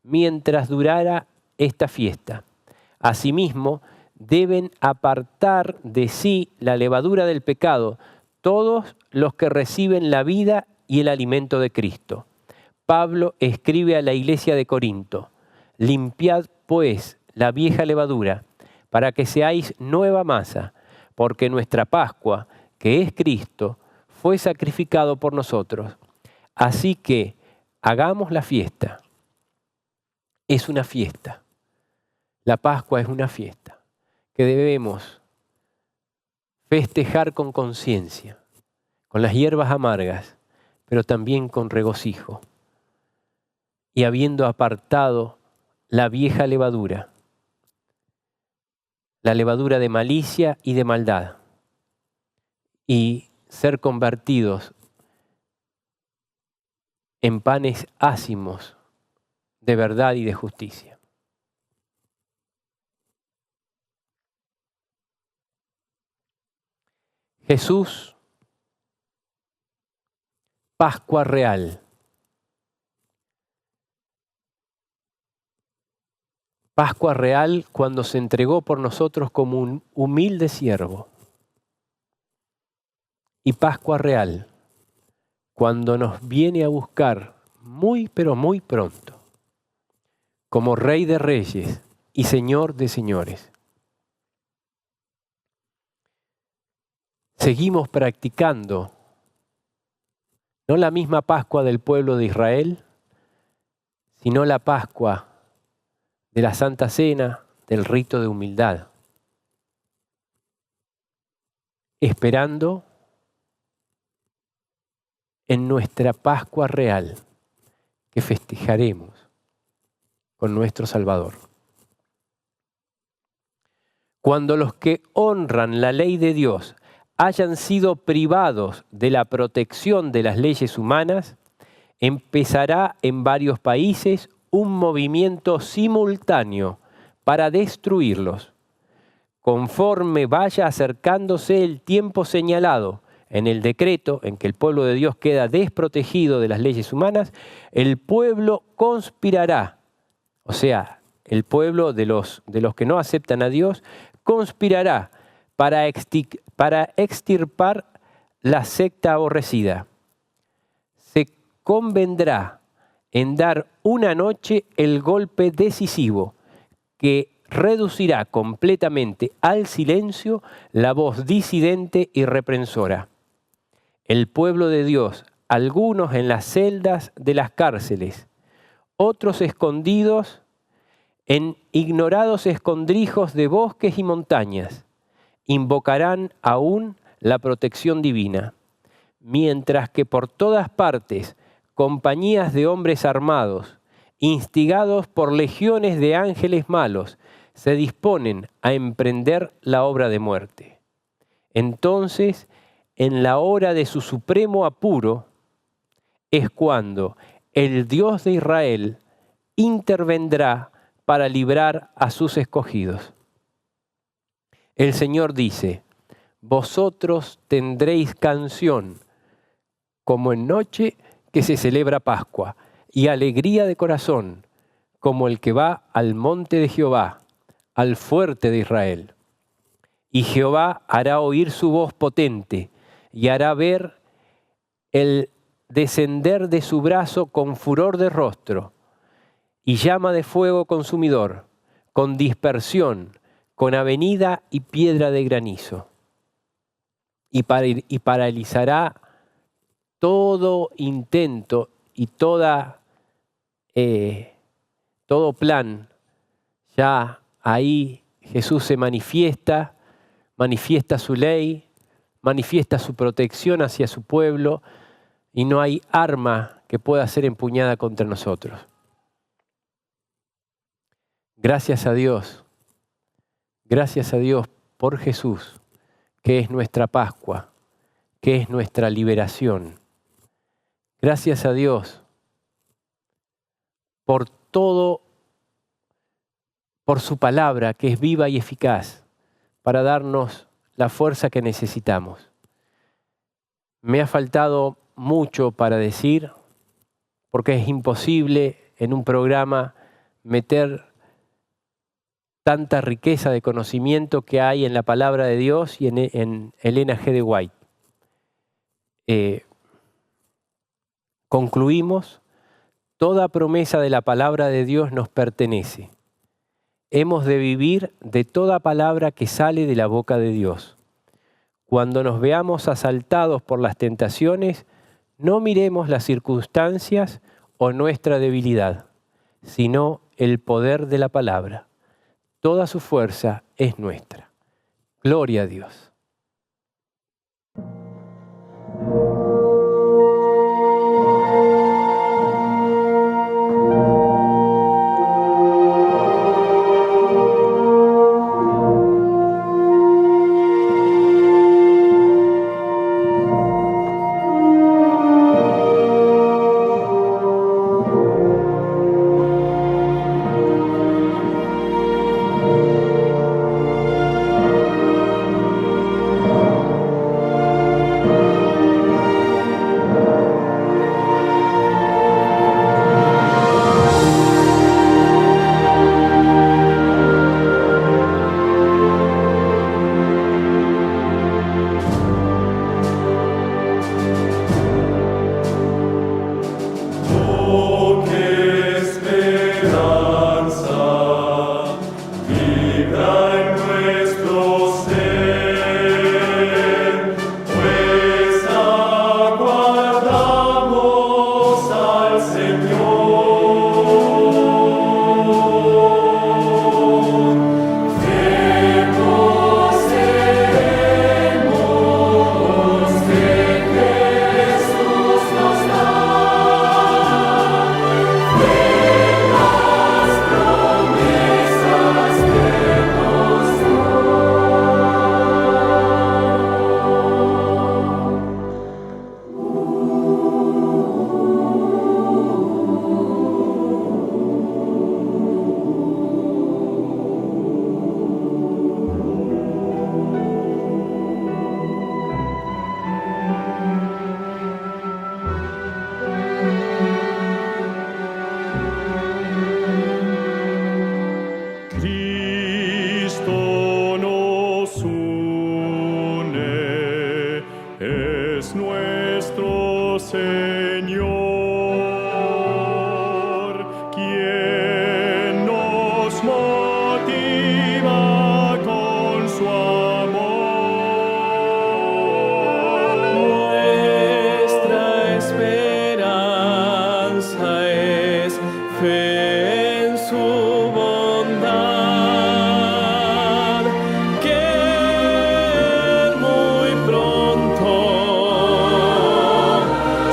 mientras durara esta fiesta. Asimismo, deben apartar de sí la levadura del pecado todos los que reciben la vida y el alimento de Cristo. Pablo escribe a la iglesia de Corinto: limpiad pues la vieja levadura, para que seáis nueva masa, porque nuestra Pascua, que es Cristo, fue sacrificado por nosotros. Así que hagamos la fiesta. Es una fiesta. La Pascua es una fiesta que debemos festejar con conciencia, con las hierbas amargas, pero también con regocijo. Y habiendo apartado la vieja levadura, la levadura de malicia y de maldad, y ser convertidos en panes ácimos de verdad y de justicia. Jesús, Pascua real. Pascua real cuando se entregó por nosotros como un humilde siervo. Y Pascua real cuando nos viene a buscar muy, pero muy pronto, como Rey de Reyes y Señor de señores. Seguimos practicando no la misma Pascua del pueblo de Israel, sino la Pascua de la Santa Cena, del rito de humildad, esperando en nuestra Pascua real que festejaremos con nuestro Salvador. Cuando los que honran la ley de Dios hayan sido privados de la protección de las leyes humanas, empezará en varios países un movimiento simultáneo para destruirlos. Conforme vaya acercándose el tiempo señalado en el decreto en que el pueblo de Dios queda desprotegido de las leyes humanas, el pueblo conspirará, o sea, el pueblo de los que no aceptan a Dios, conspirará para extirpar la secta aborrecida. Se convendrá en dar una noche el golpe decisivo que reducirá completamente al silencio la voz disidente y reprensora. El pueblo de Dios, algunos en las celdas de las cárceles, otros escondidos en ignorados escondrijos de bosques y montañas, invocarán aún la protección divina, mientras que por todas partes compañías de hombres armados, instigados por legiones de ángeles malos, se disponen a emprender la obra de muerte. Entonces, en la hora de su supremo apuro, es cuando el Dios de Israel intervendrá para librar a sus escogidos. El Señor dice: vosotros tendréis canción, como en noche que se celebra Pascua, y alegría de corazón, como el que va al monte de Jehová, al fuerte de Israel. Y Jehová hará oír su voz potente, y hará ver el descender de su brazo con furor de rostro, y llama de fuego consumidor, con dispersión, con avenida y piedra de granizo. Y paralizará todo intento y todo plan. Ya ahí Jesús se manifiesta su ley, manifiesta su protección hacia su pueblo, y no hay arma que pueda ser empuñada contra nosotros. Gracias a Dios por Jesús, que es nuestra Pascua, que es nuestra liberación. Gracias a Dios por todo, por su palabra que es viva y eficaz para darnos la fuerza que necesitamos. Me ha faltado mucho para decir, porque es imposible en un programa meter tanta riqueza de conocimiento que hay en la palabra de Dios y en Elena G. de White. Concluimos: toda promesa de la palabra de Dios nos pertenece. Hemos de vivir de toda palabra que sale de la boca de Dios. Cuando nos veamos asaltados por las tentaciones, no miremos las circunstancias o nuestra debilidad, sino el poder de la palabra. Toda su fuerza es nuestra. Gloria a Dios. Señor, quien nos motiva con su amor. Nuestra esperanza es fe en su bondad, que Él muy pronto,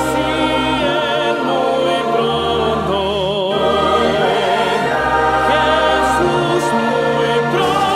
sí, Él muy pronto, Jesús muy pronto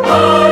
Señor.